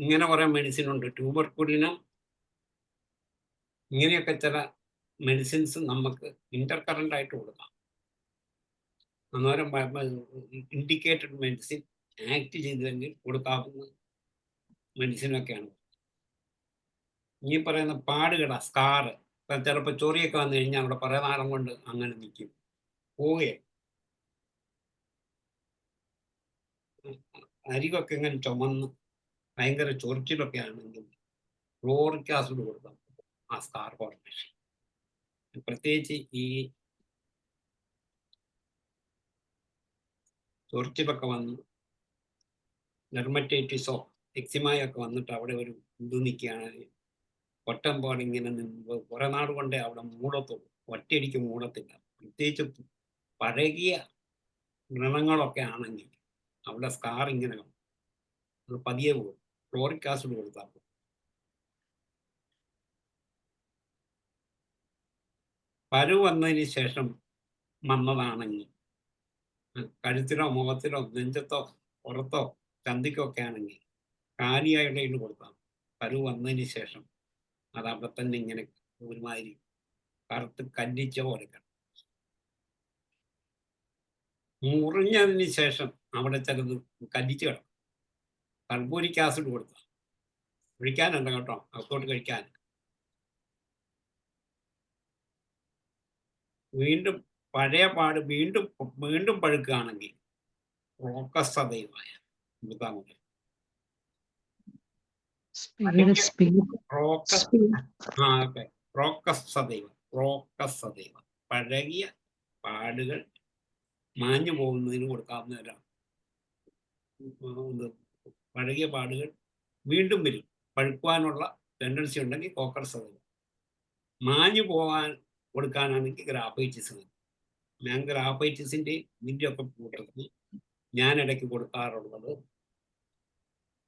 ഇങ്ങനെ കുറെ മെഡിസിൻ ഉണ്ട്. ട്യൂബർകുലിനം, ഇങ്ങനെയൊക്കെ ചില മെഡിസിൻസ് നമുക്ക് ഇന്റർകറന്റ് ആയിട്ട് കൊടുക്കാം. അന്നേരം ഇൻഡിക്കേറ്റഡ് മെഡിസിൻ ആക്ട് ചെയ്തെങ്കിൽ കൊടുക്കാവുന്ന മെഡിസിനൊക്കെയാണ്. ഈ പറയുന്ന പാടുകട, സ്കാറ്, ചിലപ്പോൾ ചൊറിയൊക്കെ വന്നു കഴിഞ്ഞാൽ അവിടെ കുറേ നാളം കൊണ്ട് അങ്ങനെ നിൽക്കും, പോവുകയും അരികൊക്കെ ഇങ്ങനെ ചുമന്ന് ഭയങ്കര ചൊറിച്ചിലൊക്കെ ആണെങ്കിൽ ക്ലോറിക് ആസിഡ് കൊടുക്കാം ആ സ്കാർ ഫോർമേഷൻ. പ്രത്യേകിച്ച് ഈ ചൊറിച്ചിലൊക്കെ വന്ന് ഡെർമറ്റൈറ്റിസോ എക്സിമയൊക്കെ വന്നിട്ട് അവിടെ ഒരു ഇത് നിൽക്കുകയാണ്, ഒട്ടം പോലെ ഇങ്ങനെ നിന്ന് കുറെ നാൾ കൊണ്ടേ അവിടെ മൂടത്തുള്ളൂ, ഒറ്റയടിക്ക് മൂടത്തില്ല. പ്രത്യേകിച്ച് പഴകിയ വ്രണങ്ങളൊക്കെ ആണെങ്കിൽ അവിടെ സ്കാർ ഇങ്ങനെ അത് പതിയെ പോകും. ക്ലോറിക് ആസിഡ് കൊടുത്താൽ പരു വന്നതിന് ശേഷം വന്നതാണെങ്കിൽ കഴുത്തിലോ മുഖത്തിലോ നെഞ്ചത്തോ പുറത്തോ ചന്തിക്കോ ഒക്കെ ആണെങ്കിൽ കാലിയായിടയിൽ കൊടുത്താൽ പരു വന്നതിന് ശേഷം അത് അവിടെ തന്നെ ഇങ്ങനെ ഒരുമാതിരി കറുത്ത് കല്ലിച്ച പോലെ. മുറിഞ്ഞതിന് ശേഷം അവിടെ ചിലത് കല്ലിച്ച് കിടക്കും. സൾഫൂരിക് ആസിഡ് കൊടുത്താൽ ഒഴിക്കാനുണ്ട് കേട്ടോ, അകത്തോട്ട് കഴിക്കാൻ. വീണ്ടും പഴയ പാട് വീണ്ടും വീണ്ടും പഴുക്കുകയാണെങ്കിൽ റോക്കസതയുമായ റോക്കസതൈവ പഴകിയ പാടുകൾ മാഞ്ഞു പോകുന്നതിന് കൊടുക്കാവുന്നവരാണ്. പഴകിയ പാടുകൾ വീണ്ടും വരും, പഴുക്കുവാനുള്ള ടെൻഡൻസി ഉണ്ടെങ്കിൽ കോക്കർ സതൈവ. മാഞ്ഞു പോകാൻ കൊടുക്കാനാണെങ്കിൽ ഗ്രാഫൈറ്റിസ്. ഞാൻ ഗ്രാഫൈറ്റിസിൻ്റെ ഇതിൻ്റെ ഒക്കെ കൂട്ടത്തിൽ ഞാൻ ഇടയ്ക്ക് കൊടുക്കാറുള്ളത്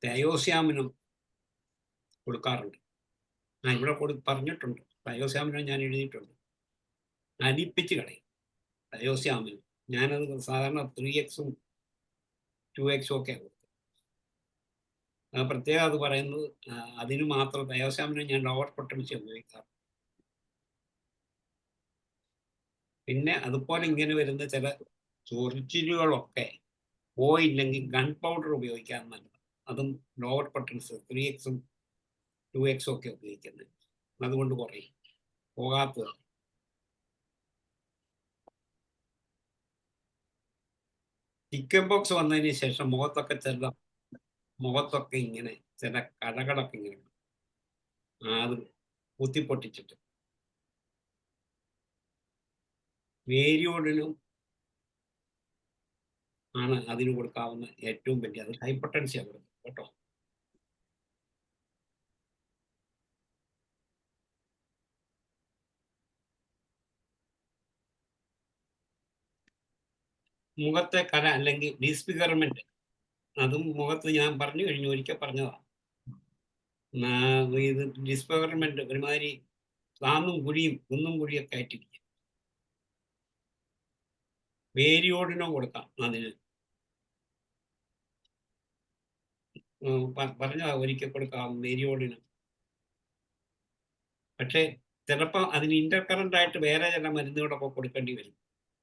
തയോസ്യാമിനം കൊടുക്കാറുണ്ട്. ഇവിടെ പറഞ്ഞിട്ടുണ്ട്, തയോസ്യാമിനം ഞാൻ എഴുതിയിട്ടുണ്ട്. അലിപ്പിച്ച് കളയും തയോസ്യാമിനം. ഞാനത് സാധാരണ 3x 2x ഒക്കെ കൊടുത്തു. പ്രത്യേകം അത് പറയുന്നത് അതിന് മാത്രം തയോസ്യാമിനം ഞാൻ ഓവർ പൊട്ടൻസി ഉപയോഗിക്കാറ്. പിന്നെ അതുപോലെ ഇങ്ങനെ വരുന്ന ചില ചൊറിച്ചിലുകളൊക്കെ പോയില്ലെങ്കിൽ ഗൺ പൗഡർ ഉപയോഗിക്കാൻ നല്ലത്. അതും ലോവർ പൊട്ടൻസ് 3x 2x ഒക്കെ ഉപയോഗിക്കുന്നത്, അതുകൊണ്ട് കുറയും പോകാത്തത്. ചിക്കൻ ബോക്സ് വന്നതിന് ശേഷം മുഖത്തൊക്കെ ഇങ്ങനെ ചില കടകളൊക്കെ ഇങ്ങനെ അത് കുത്തിപ്പൊട്ടിച്ചിട്ട് വേരിയോഡിനും ആണ് അതിന് കൊടുക്കാവുന്ന ഏറ്റവും വലിയ. അത് ഹൈപ്പർടെൻസിയാണ് കൊടുക്കുന്നത് കേട്ടോ. മുഖത്തെ കല അല്ലെങ്കിൽ ഡിസ്ഫിഗർമെന്റ്, അതും മുഖത്ത് ഞാൻ പറഞ്ഞു കഴിഞ്ഞു, ഒരിക്കൽ പറഞ്ഞതാണ്. ഇത് ഡിസ്ഫിഗർമെന്റ് ഒരുമാതിരി താന്നും കുഴിയും കുന്നും കുഴിയൊക്കെ ആയിട്ടിരിക്കും. വേരിയോഡിനോ കൊടുക്കാം. അതിന് പറഞ്ഞതാ ഒരിക്കൽ കൊടുക്കാം വേരിയോഡിന്. പക്ഷെ ചിലപ്പോൾ അതിന് ഇന്റർകറന്റ് ആയിട്ട് വേറെ ചില മരുന്നുകളൊക്കെ കൊടുക്കേണ്ടി വരും.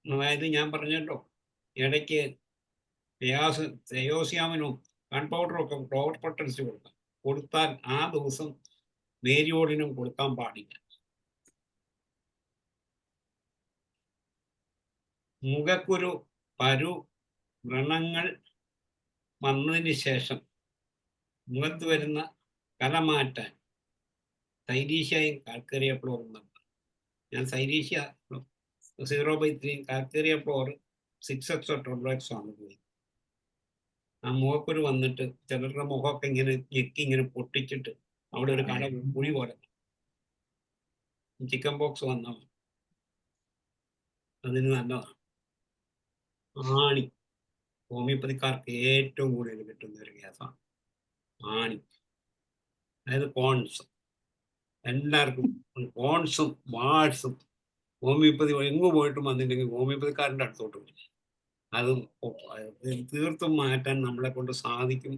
അതായത് ഞാൻ പറഞ്ഞല്ലോ, ഇടയ്ക്ക് തയോസ്യാമിനും ഗൺ പൗഡറും ഒക്കെ ഫ്ലോർ പൊട്ടൻസി കൊടുത്താൽ ആ ദിവസം വേരിയോഡിനും കൊടുക്കാൻ പാടില്ല. മുഖക്കുരു, പരു, വ്രണങ്ങൾ വന്നതിന് ശേഷം മുഖത്ത് വരുന്ന കല മാറ്റാൻ സൈരീഷ്യയും കാൽക്കേറിയ ഫ്ലോറും നടത്താം. ഞാൻ സൈരീഷ്യ 0/3 കാൽക്കേറിയ ഫ്ലോർ 6x ട്രിപ്ലക്സ് ആണ് പോയി. ആ മുഖക്കുരു വന്നിട്ട് ചിലരുടെ മുഖമൊക്കെ ഇങ്ങനെ ഞെക്കി ഇങ്ങനെ പൊട്ടിച്ചിട്ട് അവിടെ ഒരു കട കുഴി പോലെ ചിക്കൻ പോക്സ് വന്ന അതിന് നല്ലതാണ്. ആണി ഹോമിയോപ്പതിക്കാർക്ക് ഏറ്റവും കൂടുതൽ കിട്ടുന്ന ഒരു ഗ്യാസാണ് ആണി. അതായത് കോൺസ് എല്ലാവർക്കും കോൺസും വാട്സും ഹോമിയോപ്പതി എങ്ങും പോയിട്ടും വന്നില്ലെങ്കിൽ ഹോമിയോപ്പതിക്കാരൻ്റെ അടുത്തോട്ട് വരും. അതും തീർത്തും മാറ്റാൻ നമ്മളെ കൊണ്ട് സാധിക്കും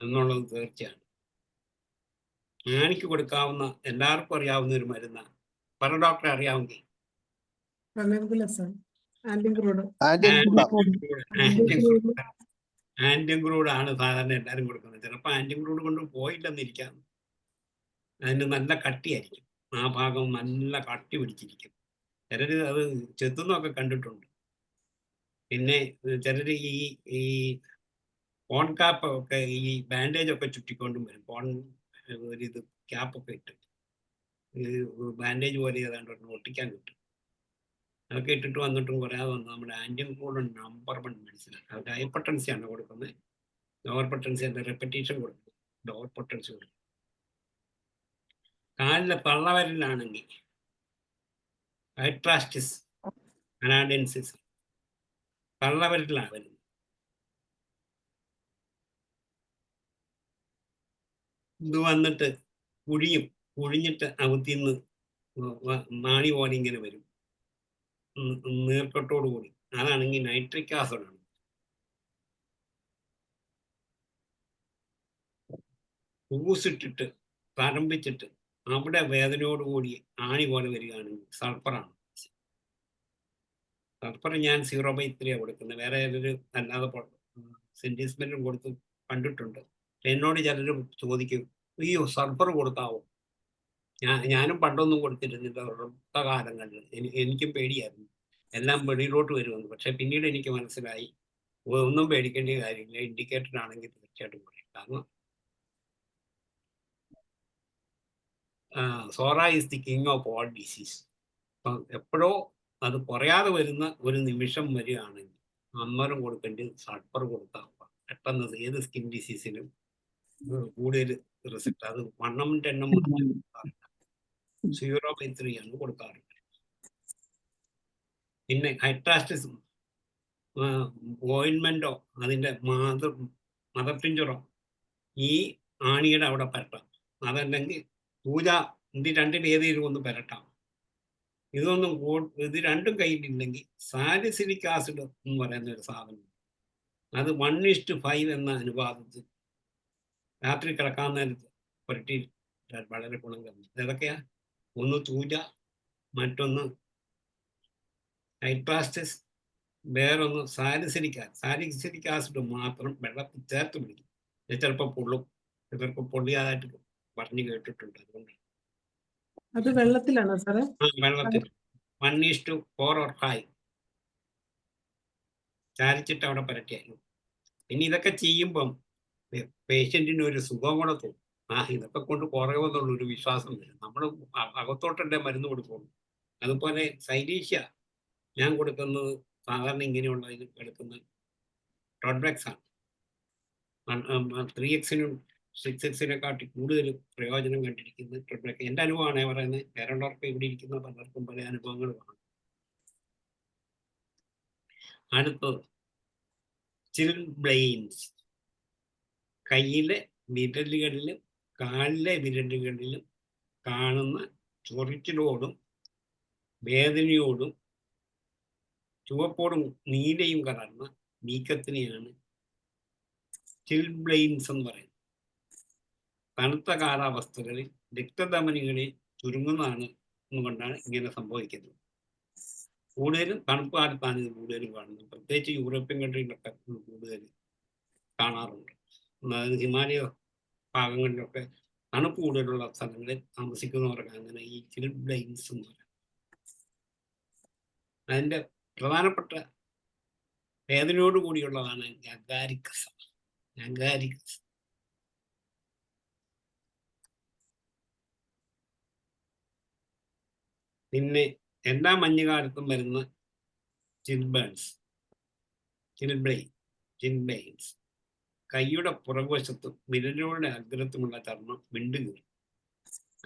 എന്നുള്ളത് തീർച്ചയാണ്. ആണിക്ക് കൊടുക്കാവുന്ന എല്ലാവർക്കും അറിയാവുന്ന ഒരു മരുന്നാണ്. പല ഡോക്ടറെ അറിയാമെങ്കിൽ ആന്റിഗ്രൂഡ് ആണ് സാധാരണ എല്ലാവരും കൊടുക്കുന്നത്. ചിലപ്പോൾ ആന്റിഗ്രൂഡ് കൊണ്ട് പോയില്ലെന്നിരിക്കാം. അതിന് നല്ല കട്ടിയായിരിക്കും, ആ ഭാഗം നല്ല കട്ടി പിടിച്ചിരിക്കും. ചിലർ അത് ചെത്തുന്നൊക്കെ കണ്ടിട്ടുണ്ട്. പിന്നെ ചിലർ ഈ കോൺ കാപ്പ് ഒക്കെ ഈ ബാൻഡേജ് ഒക്കെ ചുറ്റിക്കൊണ്ടും വരും. കോൺ ഒരിത് ക്യാപ്പൊക്കെ ഇട്ട് ബാൻഡേജ് പോലെ ഏതാണ്ട് ഒട്ടിക്കാൻ കിട്ടും. അതൊക്കെ ഇട്ടിട്ട് വന്നിട്ടും കുറയാതെ വന്ന് നമ്മുടെ ആന്റിഗ്രൂഡ് നമ്പർ 1 മെഡിസിനാണ്. അത് ഹൈപ്പർ ടെൻസിയാണ് കൊടുക്കുന്നത്. ലോവർ പൊട്ടൻസി അതിൻ്റെ റെപ്പറ്റീഷൻ കൊടുക്കും. ലോവർ പൊട്ടൻസി കൊടുക്കും. കാലിലെ തള്ളവരലാണെങ്കിൽ ഹൈട്രാസ്റ്റിസ് അനാഡെൻസിസ് തള്ളവരലാണ് വരുന്നത്. ഇത് വന്നിട്ട് കുഴിഞ്ഞിട്ട് അകത്തിന്ന് മാണി പോലെ ഇങ്ങനെ വരും, നീർക്കെട്ടോടുകൂടി. അതാണെങ്കിൽ നൈട്രിക് ആസിഡാണ്. ഊസിട്ടിട്ട് തരമ്പിച്ചിട്ട് അവിടെ വേദനയോടുകൂടി ആണി പോലെ വരികയാണെങ്കിൽ സൾഫറാണ്. സൾഫർ ഞാൻ 0/3 കൊടുക്കുന്നത്. വേറെ ഏതൊരു അല്ലാതെ സെന്റിസ്മെന്റും കൊടുത്ത് കണ്ടിട്ടുണ്ട്. എന്നോട് ചിലർ ചോദിക്കും, അയ്യോ സൾഫർ കൊടുക്കാവോ? ഞാനും പണ്ടൊന്നും കൊടുത്തിരുന്നില്ല. അടുത്ത കാലങ്ങളിൽ എനിക്കും പേടിയായിരുന്നു, എല്ലാം വെളിയിലോട്ട് വരുമെന്ന്. പക്ഷെ പിന്നീട് എനിക്ക് മനസ്സിലായി ഒന്നും പേടിക്കേണ്ട കാര്യമില്ല. ഇൻഡിക്കേറ്റഡ് ആണെങ്കിൽ തീർച്ചയായിട്ടും പറയും. കാരണം psora is the king of all disease. എപ്പോഴോ അത് കുറയാതെ വരുന്ന ഒരു നിമിഷം വരികയാണെങ്കിൽ അന്നേരം കൊടുക്കേണ്ടത് സൾഫർ കൊടുത്താൽ പെട്ടെന്ന് ഏത് സ്കിൻ ഡിസീസിനും കൂടുതൽ റിസൾട്ട്. അത് വണ്ണമിൻ്റെ എണ്ണം 0/3 ആണ് കൊടുക്കാറുണ്ട്. പിന്നെ ഹൈട്രാസ്റ്റിസ് ഓയിൻമെന്റോ അതിൻ്റെ മദർ ടിഞ്ചറോ ഈ ആണിയുടെ അവിടെ പരട്ടാം. അതല്ലെങ്കിൽ പൂജ, ഇത് രണ്ടിൽ ഏതെങ്കിലും ഒന്ന് പരട്ടാം. ഇത് രണ്ടും കയ്യിലില്ലെങ്കിൽ സാലിസിലിക് ആസിഡ് എന്ന് പറയുന്ന ഒരു സാധനം, അത് 1:5 എന്ന അനുപാതത്തിൽ രാത്രി കിടക്കാൻ നേരത്ത് പുരട്ടി വളരെ ഗുണം കമ്മി. ഏതൊക്കെയാ? ഒന്ന് തൂജ, മറ്റൊന്ന് ഹൈട്രാസ്റ്റിസ്, വേറൊന്ന് സാലിസിലിക് ആസിഡ് മാത്രം വെള്ളത്തിൽ ചേർത്ത് പിടിക്കും. ചിലപ്പോൾ പൊള്ളും, ചിലപ്പോൾ പൊള്ളിയാതായിട്ട് പറഞ്ഞു കേട്ടിട്ടുണ്ട്. അതുകൊണ്ട് അത് വെള്ളത്തിലാണോ സാറേ? വെള്ളത്തിൽ 1:4 or 5 ചാരിച്ചിട്ട് അവിടെ പരട്ടിയായിരുന്നു. പിന്നെ ഇതൊക്കെ ചെയ്യുമ്പം പേഷ്യന്റിന് ഒരു സുഖം കൂടെ തോന്നും. ഇതൊക്കെ കൊണ്ട് കുറയുമെന്നുള്ളൊരു വിശ്വാസം വരും. നമ്മൾ അകത്തോട്ടല്ലേ മരുന്ന് കൊടുക്കുള്ളൂ. അതുപോലെ സൈരീഷ്യ ഞാൻ കൊടുക്കുന്നത് സാധാരണ ഇങ്ങനെയുള്ള എടുക്കുന്ന ട്രോഡ്ബെക്സ് ആണ്. 3x-നും 6x-നെക്കാട്ടി കൂടുതൽ പ്രയോജനം കണ്ടിരിക്കുന്നത് ട്രിപ്ലെക്സ്. എൻ്റെ അനുഭവമാണ് പറയുന്നത്. കേരളർക്ക് ഇവിടെ ഇരിക്കുന്ന പലർക്കും പല അനുഭവങ്ങളുമാണ്. അടുത്തത് ചിൽബ്ലെയിൻസ്. കയ്യിലെ വിരലുകളിലും കാലിലെ വിരലുകളിലും കാണുന്ന ചൊറിച്ചിലോടും വേദനയോടും ചുവപ്പോടും നീലയും കലർന്ന വീക്കത്തിനെയാണ് ചിൽബ്ലെയിൻസ് എന്ന് പറയുന്നത്. തണുത്ത കാലാവസ്ഥകളിൽ രക്തധമനികളിൽ ചുരുങ്ങുന്നതാണ് എന്നുകൊണ്ടാണ് ഇങ്ങനെ സംഭവിക്കുന്നത്. കൂടുതലും തണുപ്പ് കാലത്താണ് ഇത് കൂടുതലും കാണുന്നത്. പ്രത്യേകിച്ച് യൂറോപ്യൻ കൺട്രിയിലൊക്കെ കൂടുതൽ കാണാറുണ്ട്. അതായത് ഹിമാലയ ഭാഗങ്ങളിലൊക്കെ തണുപ്പ് കൂടുതലുള്ള സ്ഥലങ്ങളിൽ താമസിക്കുന്നവർക്ക് അങ്ങനെ ഈ ചിൽബ്ലെയിൻസ് എന്ന് പറയും. അതിൻ്റെ പ്രധാനപ്പെട്ട വേദനയോട് കൂടിയുള്ളതാണ് അഗാരിക്കസ്. അഗാരിക്കസ് പിന്നെ എല്ലാ മഞ്ഞുകാലത്തും വരുന്ന ചിൽബേൺസ്, ചിൽബെയിൻസ്. കൈയുടെ പുറകുവശത്തും വിരലുകളുടെ അഗ്രത്തുമുള്ള ചർമ്മം വിണ്ടുകീറും.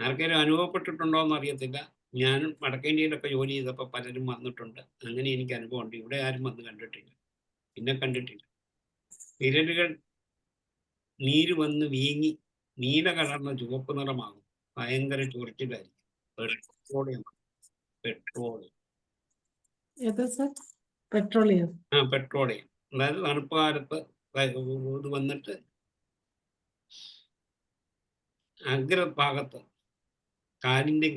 ആർക്കെങ്കിലും അനുഭവപ്പെട്ടിട്ടുണ്ടോ എന്ന് അറിയത്തില്ല. ഞാനും വടക്കേന്ത്യയിലൊക്കെ ജോലി ചെയ്തപ്പോൾ പലരും വന്നിട്ടുണ്ട്. അങ്ങനെ എനിക്ക് അനുഭവമുണ്ട്. ഇവിടെ ആരും വന്ന് കണ്ടിട്ടില്ല, പിന്നെ കണ്ടിട്ടില്ല. വിരലുകൾ നീര് വന്ന് വീങ്ങി നീല കലർന്ന ചുവപ്പ് നിറമാകും. ഭയങ്കര ചൊറിച്ചിലായിരിക്കും. പെട്രോളിയം. ഏതാ സർ? പെട്രോളിയം. പെട്രോളിയം. അതായത് തണുപ്പ് കാലത്ത് ഇത് വന്നിട്ട് അഗ്രഭാഗത്ത് കാലിൻ്റെ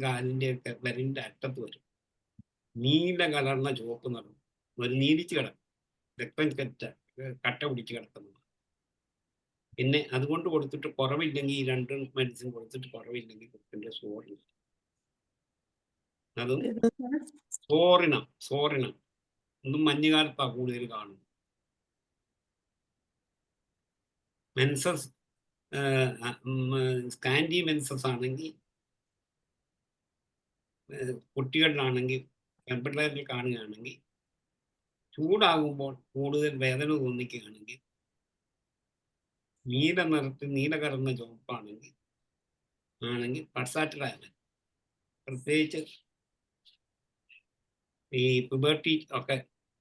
ഒക്കെ വിരലിൻ്റെ അറ്റത്ത് വരും. നീല കലർന്ന ചുവപ്പ് നിറം. ഒരു നീലിച്ച് കിടക്കും. രക്തം കട്ട പിടിച്ച് കിടക്കുന്നു. പിന്നെ അതുകൊണ്ട് കൊടുത്തിട്ട് കുറവില്ലെങ്കിൽ, ഈ രണ്ട് മെഡിസിൻ കൊടുത്തിട്ട് കുറവില്ലെങ്കിൽ കുട്ടിൻ്റെ സോറിനം. അതും ഏതാ സാറേ? സോറിനം ഒന്നും മഞ്ഞുകാലത്താണ് കൂടുതൽ കാണുന്നത്. മെൻസസ്, സ്കാൻഡി മെൻസസ് ആണെങ്കിൽ കുട്ടികളിലാണെങ്കിൽ, പെൺപിള്ളേരിൽ കാണുകയാണെങ്കിൽ, ചൂടാകുമ്പോൾ കൂടുതൽ വേദന തോന്നിക്കുകയാണെങ്കിൽ, നീല നിറത്തിൽ നീല കലർന്ന ചുവപ്പാണെങ്കിൽ പൾസാറ്റിലാണ്. പ്രത്യേകിച്ച് ഈ പുബർട്ടി ഒക്കെ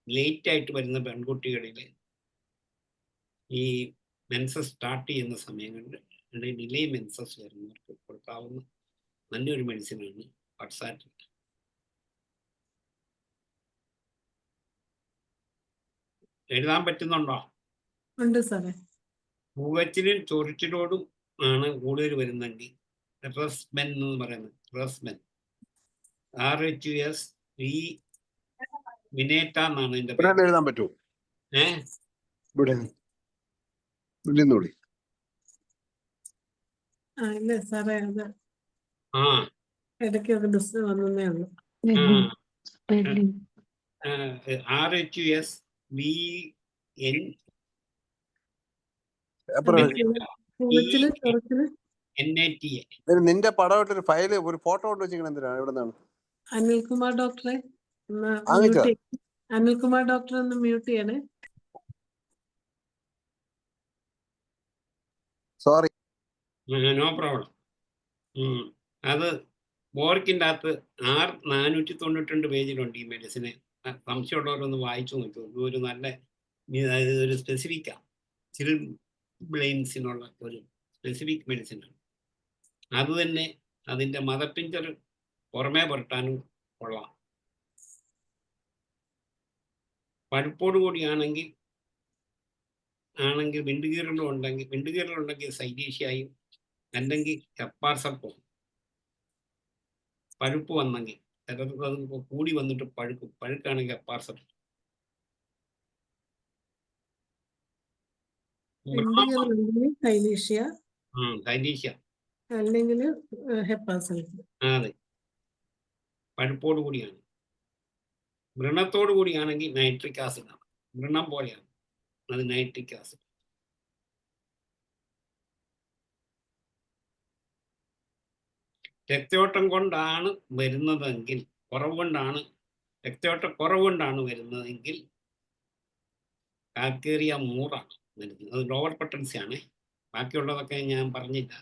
ലേറ്റ് ആയിട്ട് വരുന്ന പെൺകുട്ടികളിൽ ഈ മെൻസസ് സ്റ്റാർട്ട് ചെയ്യുന്ന സമയങ്ങളിൽ, ഡിലേ മെൻസസ് വരുന്നവർക്ക് കൊടുക്കാവുന്ന നല്ലൊരു മെഡിസിനാണ് പൾസാറ്റ്. എഴുതാൻ പറ്റുന്നുണ്ടോ? ഉണ്ട് സാറേ. പുകച്ചിലും ചൊറിച്ചിലോടും ആണ് കൂടുതൽ വരുന്നെങ്കിൽ റെസ്മെൻ എന്ന് പറയുന്നത്, റെസ്മെൻ, RHUS വിനേറ്റ എന്നാണ് ഇതിന്റെ പേര്. എഴുതാൻ പറ്റുമോ? ഇല്ല സാറേ, അത് ആ ഇടയ്ക്കൊക്കെ ഡിസ് വന്നേ ഉള്ളൂ. RHUS VN പുകച്ചില്, ചൊറിച്ചില്. NATA. നിന്റെ പടമായിട്ടൊരു ഫയല്, ഒരു ഫോട്ടോ കൊണ്ട് വെച്ചിരിക്കണ എന്തിനാണ്? എവിടെ നിന്നാണ്? അനിൽകുമാർ ഡോക്ടറെ ഒന്ന് വാങ്ങിച്ചോ? മ്യൂട്ട് ചെയ്യ്. അനിൽകുമാർ ഡോക്ടറെ ഒന്ന് മ്യൂട്ട് ചെയ്യണേ. സോറി. No problem. അത് ബോർക്കിൻ്റെ അകത്ത് 492 പേജിലുണ്ട് ഈ മെഡിസിന്. സംശയമുള്ളവരൊന്ന് വായിച്ചു നോക്കൂ. ഒരു നല്ല ഒരു സ്പെസിഫിക്കാണ്. ചിൽബ്ലെയിൻസിനുള്ള ഒരു സ്പെസിഫിക് മെഡിസിനാണ്. അത് തന്നെ അതിൻ്റെ മദർ ടിഞ്ചർ പുറമേ പുരട്ടാനും കൊള്ളാം. പഴുപ്പോട് കൂടിയാണെങ്കിൽ വിണ്ടുകീറലുണ്ടെങ്കിൽ സൈലീഷ്യായും, അല്ലെങ്കിൽ എപ്പാർസപ്പും. പഴുപ്പ് വന്നെങ്കിൽ ചിലർക്ക് അത് കൂടി വന്നിട്ട് പഴുക്കാണെങ്കിൽ എപ്പാർസപ്പ്. സൈലീഷ്യ അല്ലെങ്കിൽ ഹെപ്പാസൾഫ്. അതെ, പഴുപ്പോട് കൂടിയാണ്. വ്രണത്തോടു കൂടിയാണെങ്കിൽ നൈട്രിക് ആസിഡ് ആണ്. വ്രണം പോലെയാണ്, അത് നൈട്രിക് ആസിഡ്. രക്തയോട്ടം കൊണ്ടാണ് വരുന്നതെങ്കിൽ, രക്തയോട്ടക്കുറവ് കൊണ്ടാണ് വരുന്നതെങ്കിൽ കാൽക്കേറിയ മൂറാണ് വരുന്നത്. അത് ലോവർ പൊട്ടൻസി ആണ്. ബാക്കിയുള്ളതൊക്കെ ഞാൻ പറഞ്ഞില്ല,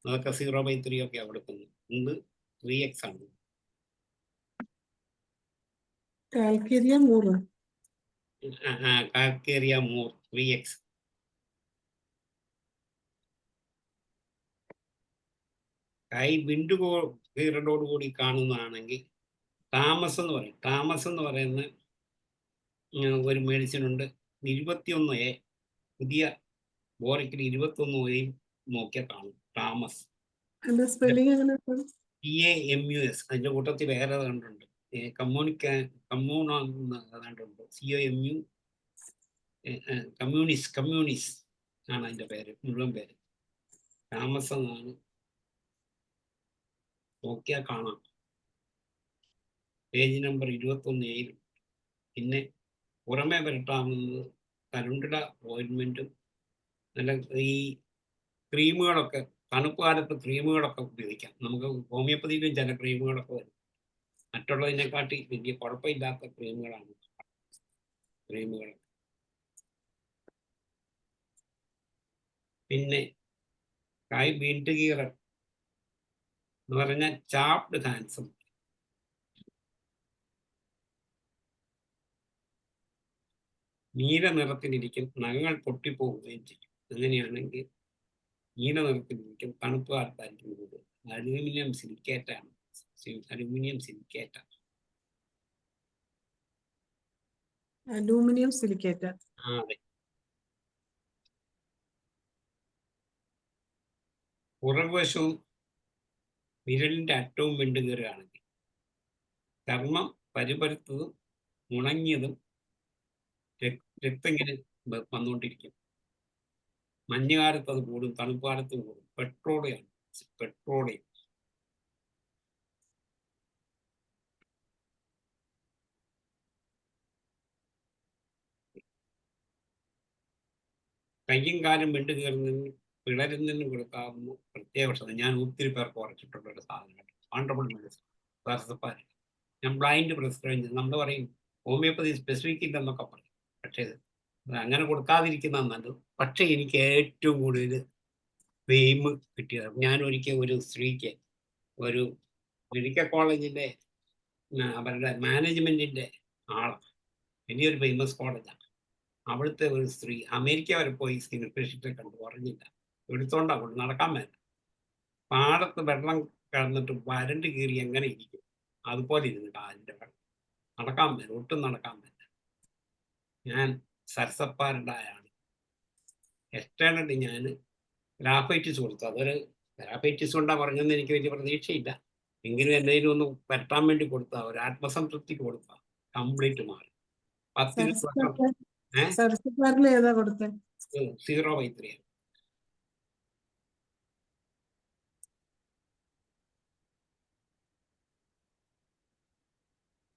അതൊക്കെ 0/3 ഒക്കെയാണ് കൊടുക്കുന്നത്. ഇത് 3x ആണ്. കാൽക്കേറിയ മൂറ്. കാൽക്കേറിയ മൂർ 3x. കൈ വിണ്ടുകീറലോടുകൂടി കാണുന്നതാണെങ്കിൽ ടാമസ് എന്ന് പറയുന്ന ഒരു മെഡിസിൻ ഉണ്ട്. 21A, പുതിയ ബോറിക്കിൽ 21A നോക്കിയാൽ കാണും. ടാമസ്, സ്പെല്ലിംഗ് എങ്ങനെ? TAMUS. അതിൻ്റെ കൂട്ടത്തിൽ വേറെ കണ്ടുണ്ട്, കമ്മ്യൂണിസ്റ്റ് ആണ് അതിൻ്റെ പേര്, മുഴുവൻ പേര്. ടാമസ് എന്നാണ്. നോക്കിയാൽ കാണാം. Page number 21A. പിന്നെ പുറമെ പുരട്ടാവുന്നത് കരുണ്ടിട ഓയിൻമെൻറ്റും നല്ല ഈ ക്രീമുകളൊക്കെ തണുപ്പ് കാലത്ത് ക്രീമുകളൊക്കെ ഉപയോഗിക്കാം. നമുക്ക് ഹോമിയോപ്പതിയിലും ചില ക്രീമുകളൊക്കെ വരും. മറ്റുള്ളതിനെക്കാട്ടി വലിയ കുഴപ്പമില്ലാത്ത ക്രീമുകളാണ് ക്രീമുകൾ. പിന്നെ കൈ വീണ്ടുകീറൽ എന്ന് പറഞ്ഞാൽ ചാപ്ഡ് ഹാൻഡ്സും നീല നിറത്തിലിരിക്കും, നഖങ്ങൾ പൊട്ടിപ്പോവുകയും ചെയ്യും. അങ്ങനെയാണെങ്കിൽ നീല നിറത്തിലിരിക്കും, തണുപ്പ് കാലത്തായിരിക്കുന്നത്. അലൂമിനിയം സിലിക്കേറ്റാണ്. അലൂമിനിയം സിലിക്കേറ്റ. അലൂമിനിയം സിലിക്കേറ്റ. അതെ. പുറകുവശവും വിരലിന്റെ അറ്റവും വിണ്ടുകീറുകയാണെങ്കിൽ ചർമ്മം പരിപരുത്തതും ഉണങ്ങിയതും രക്തം ഇങ്ങനെ വന്നുകൊണ്ടിരിക്കും. മഞ്ഞുകാലത്ത് അത് കൂടും, തണുപ്പ് കാലത്തും കൂടും. പെട്രോളിയം. കയ്യും കാലും വിണ്ടു കയറുന്നതിനും പിളരുന്നതിനും കൊടുക്കാവുന്ന പ്രത്യേക ഔഷധം. ഞാൻ ഒത്തിരി പേർക്ക് കുറച്ചിട്ടുള്ള ഒരു സാധനമാണ് ഓണറബിൾ മെഡിസിൻ സർസപ്പാൻ. ഞാൻ ബ്ലൈൻഡ് പ്രിസ്ക്രൈബ് ചെയ്ത് നമ്മൾ പറയും ഹോമിയോപ്പതി സ്പെസിഫിക് ഇല്ലെന്നൊക്കെ പറയും. പക്ഷേ അങ്ങനെ കൊടുക്കാതിരിക്കുന്ന നല്ലത്. പക്ഷേ എനിക്ക് ഏറ്റവും കൂടുതൽ ഫെയിം കിട്ടിയത്, ഞാൻ ഒരിക്കൽ ഒരു സ്ത്രീക്ക് ഒരു മെഡിക്കൽ കോളേജിൻ്റെ അവരുടെ മാനേജ്മെൻറ്റിൻ്റെ ആളാണ്, വലിയൊരു ഫേമസ് കോളേജാണ്. അവിടുത്തെ ഒരു സ്ത്രീ അമേരിക്ക വരെ പോയി സ്കിൻ സ്പെഷ്യലിസ്റ്റ് കണ്ടു, പറഞ്ഞില്ല, എടുത്തോണ്ടാ കൊണ്ട് നടക്കാൻ മേല. പാടത്ത് വെള്ളം കിടന്നിട്ട് വരണ്ട് കീറി എങ്ങനെ ഇരിക്കും അതുപോലെ ഇരുന്ന് കാലിൻ്റെ വെള്ളം, നടക്കാൻ മേല, ഒട്ടും നടക്കാൻ മേല. ഞാൻ സർസപ്പാരുണ്ടായാണ് എക്സ്റ്റേണലി ഞാൻ ഗ്രാഫൈറ്റിസ് കൊടുത്തു. അതൊരു ഗ്രാഫൈറ്റിസ് കൊണ്ടാ പറഞ്ഞെന്ന് എനിക്ക് വലിയ പ്രതീക്ഷയില്ല, എങ്കിലും എന്തെങ്കിലും ഒന്ന് പരട്ടാൻ വേണ്ടി കൊടുത്താൽ, ഒരു ആത്മസംതൃപ്തിക്ക് കൊടുത്താൽ കംപ്ലീറ്റ് മാറി. 10-20 വർഷം. സർസപ്പാറിൽ ഏതാ കൊടുത്തേ? 0/3.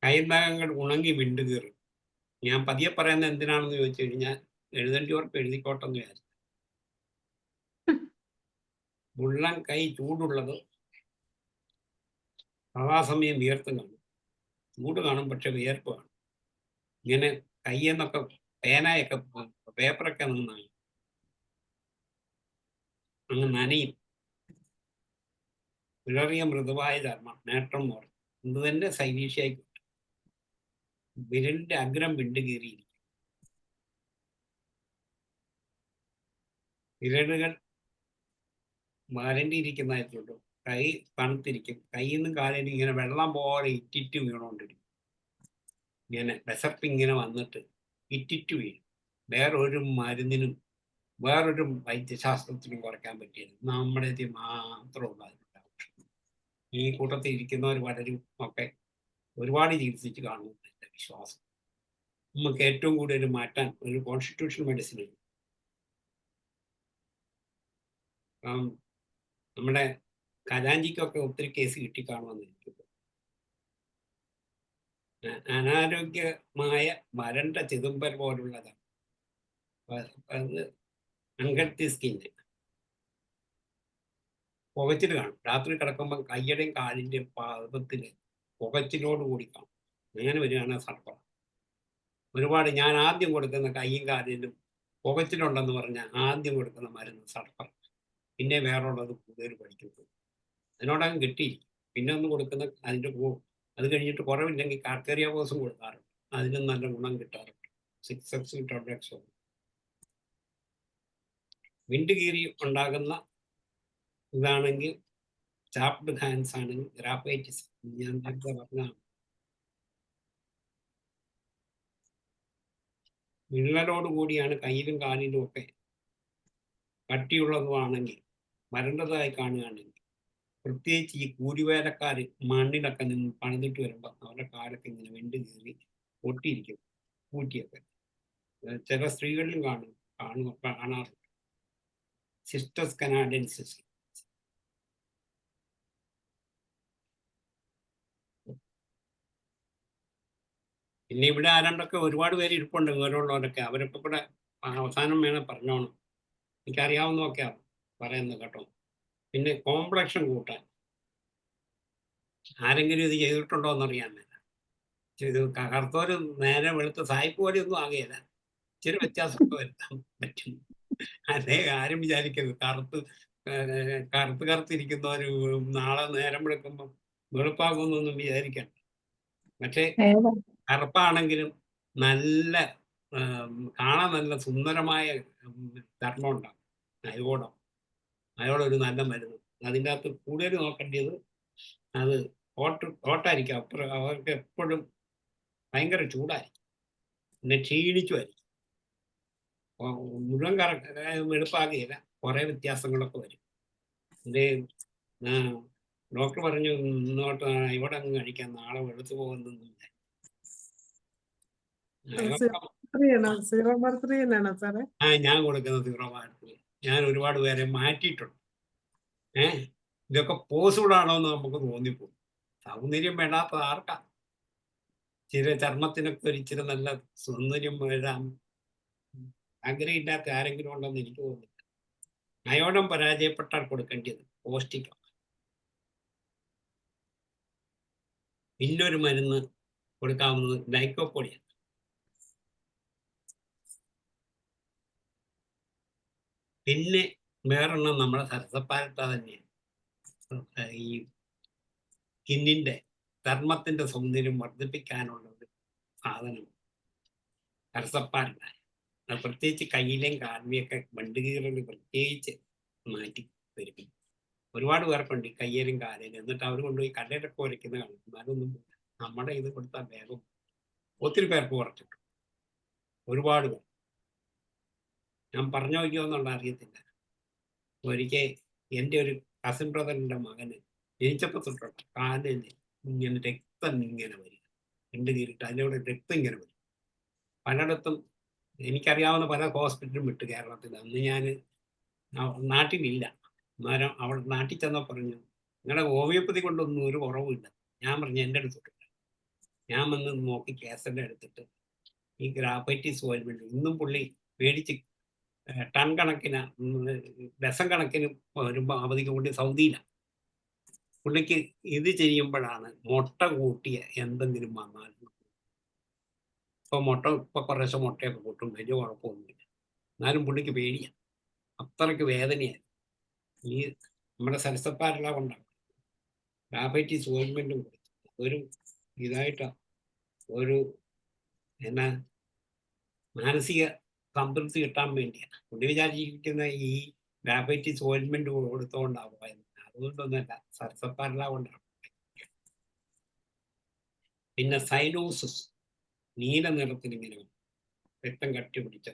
കൈനഖങ്ങൾ ഉണങ്ങി വിണ്ടുകീറും. ഞാൻ പതിയെ പറയുന്നത് എന്തിനാണെന്ന് ചോദിച്ചു കഴിഞ്ഞാൽ എഴുതേണ്ടിയവർക്ക് എഴുതിക്കോട്ടെന്ന് വിചാരിച്ചു. ഉള്ളം കൈ ചൂടുള്ളത് സദാസമയം വിയർത്തും കാണും. ചൂട് കാണും, പക്ഷെ വിയർപ്പ് കാണും. ഇങ്ങനെ കയ്യെന്നൊക്കെ പേനയൊക്കെ പേപ്പറൊക്കെ നന്നായി അങ്ങ് നനയും. വിളറിയ മൃദുവായ ചർമ്മം, നേട്ടം മോർ എന്ത് തന്നെ സൈനീഷ്യായി കിട്ടും. വിരലിന്റെ അഗ്രം വിണ്ടുകീറിയിരിക്കും. വിരലുകൾ വരണ്ടിയിരിക്കുന്നതായിട്ടുള്ളൂ. കൈ തണുത്തിരിക്കും. കയ്യിൽ നിന്നും കാലിൽ ഇങ്ങനെ വെള്ളം പോലെ ഇറ്റിറ്റ് വീണുകൊണ്ടിരിക്കും. ഇങ്ങനെ വിശപ്പിങ്ങനെ വന്നിട്ട് ഇറ്റിറ്റ് വീഴും. വേറൊരു മരുന്നിനും വേറൊരു വൈദ്യശാസ്ത്രത്തിനും കുറയ്ക്കാൻ പറ്റിയത് നമ്മുടെ ഇത് മാത്രമുള്ള ഈ കൂട്ടത്തിൽ ഇരിക്കുന്നവർ പലരും ഒക്കെ ഒരുപാട് ചികിത്സിച്ച് കാണുമെന്ന് എൻ്റെ വിശ്വാസം. നമുക്ക് ഏറ്റവും കൂടുതൽ മാറ്റാൻ ഒരു കോൺസ്റ്റിറ്റ്യൂഷൻ മെഡിസിൻ നമ്മുടെ ഖജാഞ്ചിക്കൊക്കെ ഒത്തിരി കേസ് കിട്ടിക്കാണുമെന്ന് എനിക്ക് തോന്നുന്നു. അനാരോഗ്യമായ വരണ്ട ചിതുമ്പൽ പോലുള്ളതാണ് അത്. അൺഹെൽത്തി സ്കിന്ന് പുകച്ചിൽ കാണും. രാത്രി കിടക്കുമ്പോൾ കയ്യുടെയും കാലിൻ്റെയും പാദത്തിൽ പുകച്ചിലോട് കൂടി കാണും. അങ്ങനെ വരികയാണ് സർപ്പ. ഒരുപാട് ഞാൻ ആദ്യം കൊടുക്കുന്ന കയ്യും കാലിലും പുകച്ചിലുണ്ടെന്ന് പറഞ്ഞാൽ ആദ്യം കൊടുക്കുന്ന മരുന്ന് സർപ്പ. പിന്നെ വേറുള്ളത് കൂടുതൽ പഠിക്കുന്നത് അതിനോടകം കിട്ടിയിരിക്കും. പിന്നെ ഒന്ന് കൊടുക്കുന്ന അതിൻ്റെ അത് കഴിഞ്ഞിട്ട് കുറവില്ലെങ്കിൽ കാർക്കേറിയ ബോസും കൊടുക്കാറുണ്ട്. അതിനും നല്ല ഗുണം കിട്ടാറുണ്ട്. 6 ടോഡക്സോ. വിണ്ടുകീറി ഉണ്ടാകുന്ന ഇതാണെങ്കിൽ ചാപ്ഡ് ഹാൻഡ്സ് ആണെങ്കിൽ ഗ്രാഫൈറ്റിസ്. ഞാൻ നേരത്തെ പറഞ്ഞതാണ്. വിള്ളലോട് കൂടിയാണ് കയ്യിലും കാലിലും ഒക്കെ കട്ടിയുള്ളതുമാണെങ്കിൽ, വരണ്ടതായി കാണുകയാണെങ്കിൽ, പ്രത്യേകിച്ച് ഈ കൂലിവേലക്കാർ മണ്ണിലൊക്കെ നിന്ന് പണിതിട്ട് വരുമ്പോൾ അവരുടെ കാലൊക്കെ ഇങ്ങനെ വിണ്ടു കീറി പൊട്ടിയിരിക്കും, കൂറ്റിയൊക്കെ. ചില സ്ത്രീകളിലും കാണാറുണ്ട്. സിസ്റ്റസ് കനാഡൻസിസ്. പിന്നെ ഇവിടെ ആരാണ്ടൊക്കെ ഒരുപാട് പേര് ഇരിപ്പുണ്ട് വിവരമുള്ളവരൊക്കെ. അവരൊക്കെ കൂടെ അവസാനം വേണം പറഞ്ഞോണം. എനിക്കറിയാവുന്നതൊക്കെയാ പറയുന്നത് കേട്ടോ. പിന്നെ കോംപ്ലക്ഷൻ കൂട്ടാൻ ആരെങ്കിലും ഇത് ചെയ്തിട്ടുണ്ടോ എന്നറിയാൻ മേല. ഇത് കറുത്തവര് നേരെ വെളുത്ത സായിപ്പ് പോലെയൊന്നും ആകുകയില്ല. ഇച്ചിരി വ്യത്യാസമൊക്കെ വരുത്താൻ പറ്റും. അതേ ആരും വിചാരിക്കരുത് കറുത്തിരിക്കുന്നവര് നാളെ നേരം വെളുക്കുമ്പം വെളുപ്പാകുമെന്നൊന്നും വിചാരിക്കണ്ട. പക്ഷേ കറുപ്പാണെങ്കിലും നല്ല കാണാൻ നല്ല സുന്ദരമായ ചർമ്മം ഉണ്ടാകും. അയോടൊരു നല്ല മരുന്ന്. അതിൻ്റെ അകത്ത് കൂടുതൽ നോക്കേണ്ടത് അത് ഹോട്ടായിരിക്കും. അപ്പുറം അവർക്ക് എപ്പോഴും ഭയങ്കര ചൂടായിരിക്കും, പിന്നെ ക്ഷീണിച്ചുമായിരിക്കും. മുഴുവൻ വെളുപ്പാകുകയില്ല, കുറേ വ്യത്യാസങ്ങളൊക്കെ വരും. ഇത് ഡോക്ടർ പറഞ്ഞു ഇന്നോട്ട് ഇവിടെ അങ്ങ് കഴിക്കാൻ, നാളെ വെളുത്തു പോകുന്നില്ല. ഞാൻ കൊടുക്കുന്ന തീവ്രവാദത്തിൽ ഞാൻ ഒരുപാട് പേരെ മാറ്റിയിട്ടുണ്ട്. ഇതൊക്കെ പോസിബിൾ ആണോ എന്ന് നമുക്ക് തോന്നിപ്പോകും. സൗന്ദര്യം വേണ്ടാത്തത് ആർക്കാ? ചില ചർമ്മത്തിനൊക്കെ ഒരിച്ചിരി നല്ല സൗന്ദര്യം വരാൻ ആഗ്രഹമില്ലാത്ത ആരെങ്കിലും ഉണ്ടെന്ന് എനിക്ക് തോന്നുന്നില്ല. അയോഡം പരാജയപ്പെട്ടാൽ കൊടുക്കേണ്ടത് പോസ്റ്റിക്കാം. പിന്നൊരു മരുന്ന് കൊടുക്കാവുന്നത് ലൈക്കോപോഡിയാണ്. പിന്നെ വേറെണ്ണം നമ്മുടെ സരസപ്പാരട്ട തന്നെയാണ്. ഈ സ്കിന്നിന്റെ ചർമ്മത്തിന്റെ സൗന്ദര്യം വർദ്ധിപ്പിക്കാനുള്ള ഒരു സാധനം സരസപ്പാരട്ട. അത് പ്രത്യേകിച്ച് കയ്യിലെയും കാലിലെയൊക്കെ വണ്ടുകീറൽ പ്രത്യേകിച്ച് മാറ്റി തരും. ഒരുപാട് പേർക്കുണ്ട് ഈ കയ്യിലും കാലിലും. എന്നിട്ട് അവർ കൊണ്ടുപോയി കടയിലൊക്കെ ഉരയ്ക്കുന്ന കാണും. അതൊന്നും നമ്മുടെ ഇത് കൊടുത്താൽ വേഗം ഒത്തിരി പേർക്ക് കുറച്ചിട്ടു. ഒരുപാട് പേർ. ഞാൻ പറഞ്ഞു നോക്കിയോ എന്നുള്ള അറിയത്തില്ല. ഒരിക്കൽ എൻ്റെ ഒരു കസിൻ ബ്രദറിൻ്റെ മകന് ജനിച്ചപ്പോൾ തൊട്ടുണ്ട് കാലിൽ ഇങ്ങനെ രക്തം ഇങ്ങനെ വരിക, രണ്ട് കീറിട്ട് അതിലൂടെ രക്തം ഇങ്ങനെ വരും. പലയിടത്തും എനിക്കറിയാവുന്ന പല ഹോസ്പിറ്റലും വിട്ടു കേരളത്തിൽ. അന്ന് ഞാൻ നാട്ടിലില്ല. അന്നേരം അവിടെ നാട്ടിൽ ചെന്നാൽ പറഞ്ഞു നിങ്ങളുടെ ഹോമിയോപ്പതി കൊണ്ടൊന്നും ഒരു കുറവുമില്ല. ഞാൻ പറഞ്ഞു എൻ്റെ അടുത്തിട്ടില്ല. ഞാൻ വന്ന് നോക്കി കേസെല്ലാം എടുത്തിട്ട് ഈ ഗ്രാഫൈറ്റിസ് ഓയിൽമെൻറ്റ് ഇന്നും പുള്ളി മേടിച്ച് ടൺ കണക്കിന് ഡസൻ കണക്കിന് വരുമ്പോൾ അവധിക്ക് കൂടി സൗദിയിലാണ്. പുള്ളിക്ക് ഇത് ചെയ്യുമ്പോഴാണ് മുട്ട കൂട്ടിയ എന്തെങ്കിലും വന്നാൽ. ഇപ്പൊ കുറേശ്ശെ മുട്ടയൊക്കെ കൂട്ടും, വലിയ കുഴപ്പമൊന്നുമില്ല. എന്നാലും പുള്ളിക്ക് പേടിയാണ്, അത്രയ്ക്ക് വേദനയാണ്. ഈ നമ്മുടെ സരസപ്പാരെല്ലാം കൊണ്ടാണ് ഡയബറ്റീസ് ഓയിൻമെൻറ്റും കൊടുത്തു. ഒരു ഇതായിട്ടാണ് ഒരു എന്നാ മാനസിക സംതൃപ്തി കിട്ടാൻ വേണ്ടിയാണ് പുള്ളി വിചാരിച്ചിരിക്കുന്ന. ഈ ഡയബറ്റീസ് ഓയിൻമെൻറ്റ് കൊടുത്തുകൊണ്ടാവും. അതുകൊണ്ടൊന്നുമല്ല, സരസപ്പാരെല്ലാം കൊണ്ടാണ്. പിന്നെ സൈനോസിസ്, നീല നിറത്തിൽ ഇങ്ങനെ രക്തം കട്ടി പിടിച്ച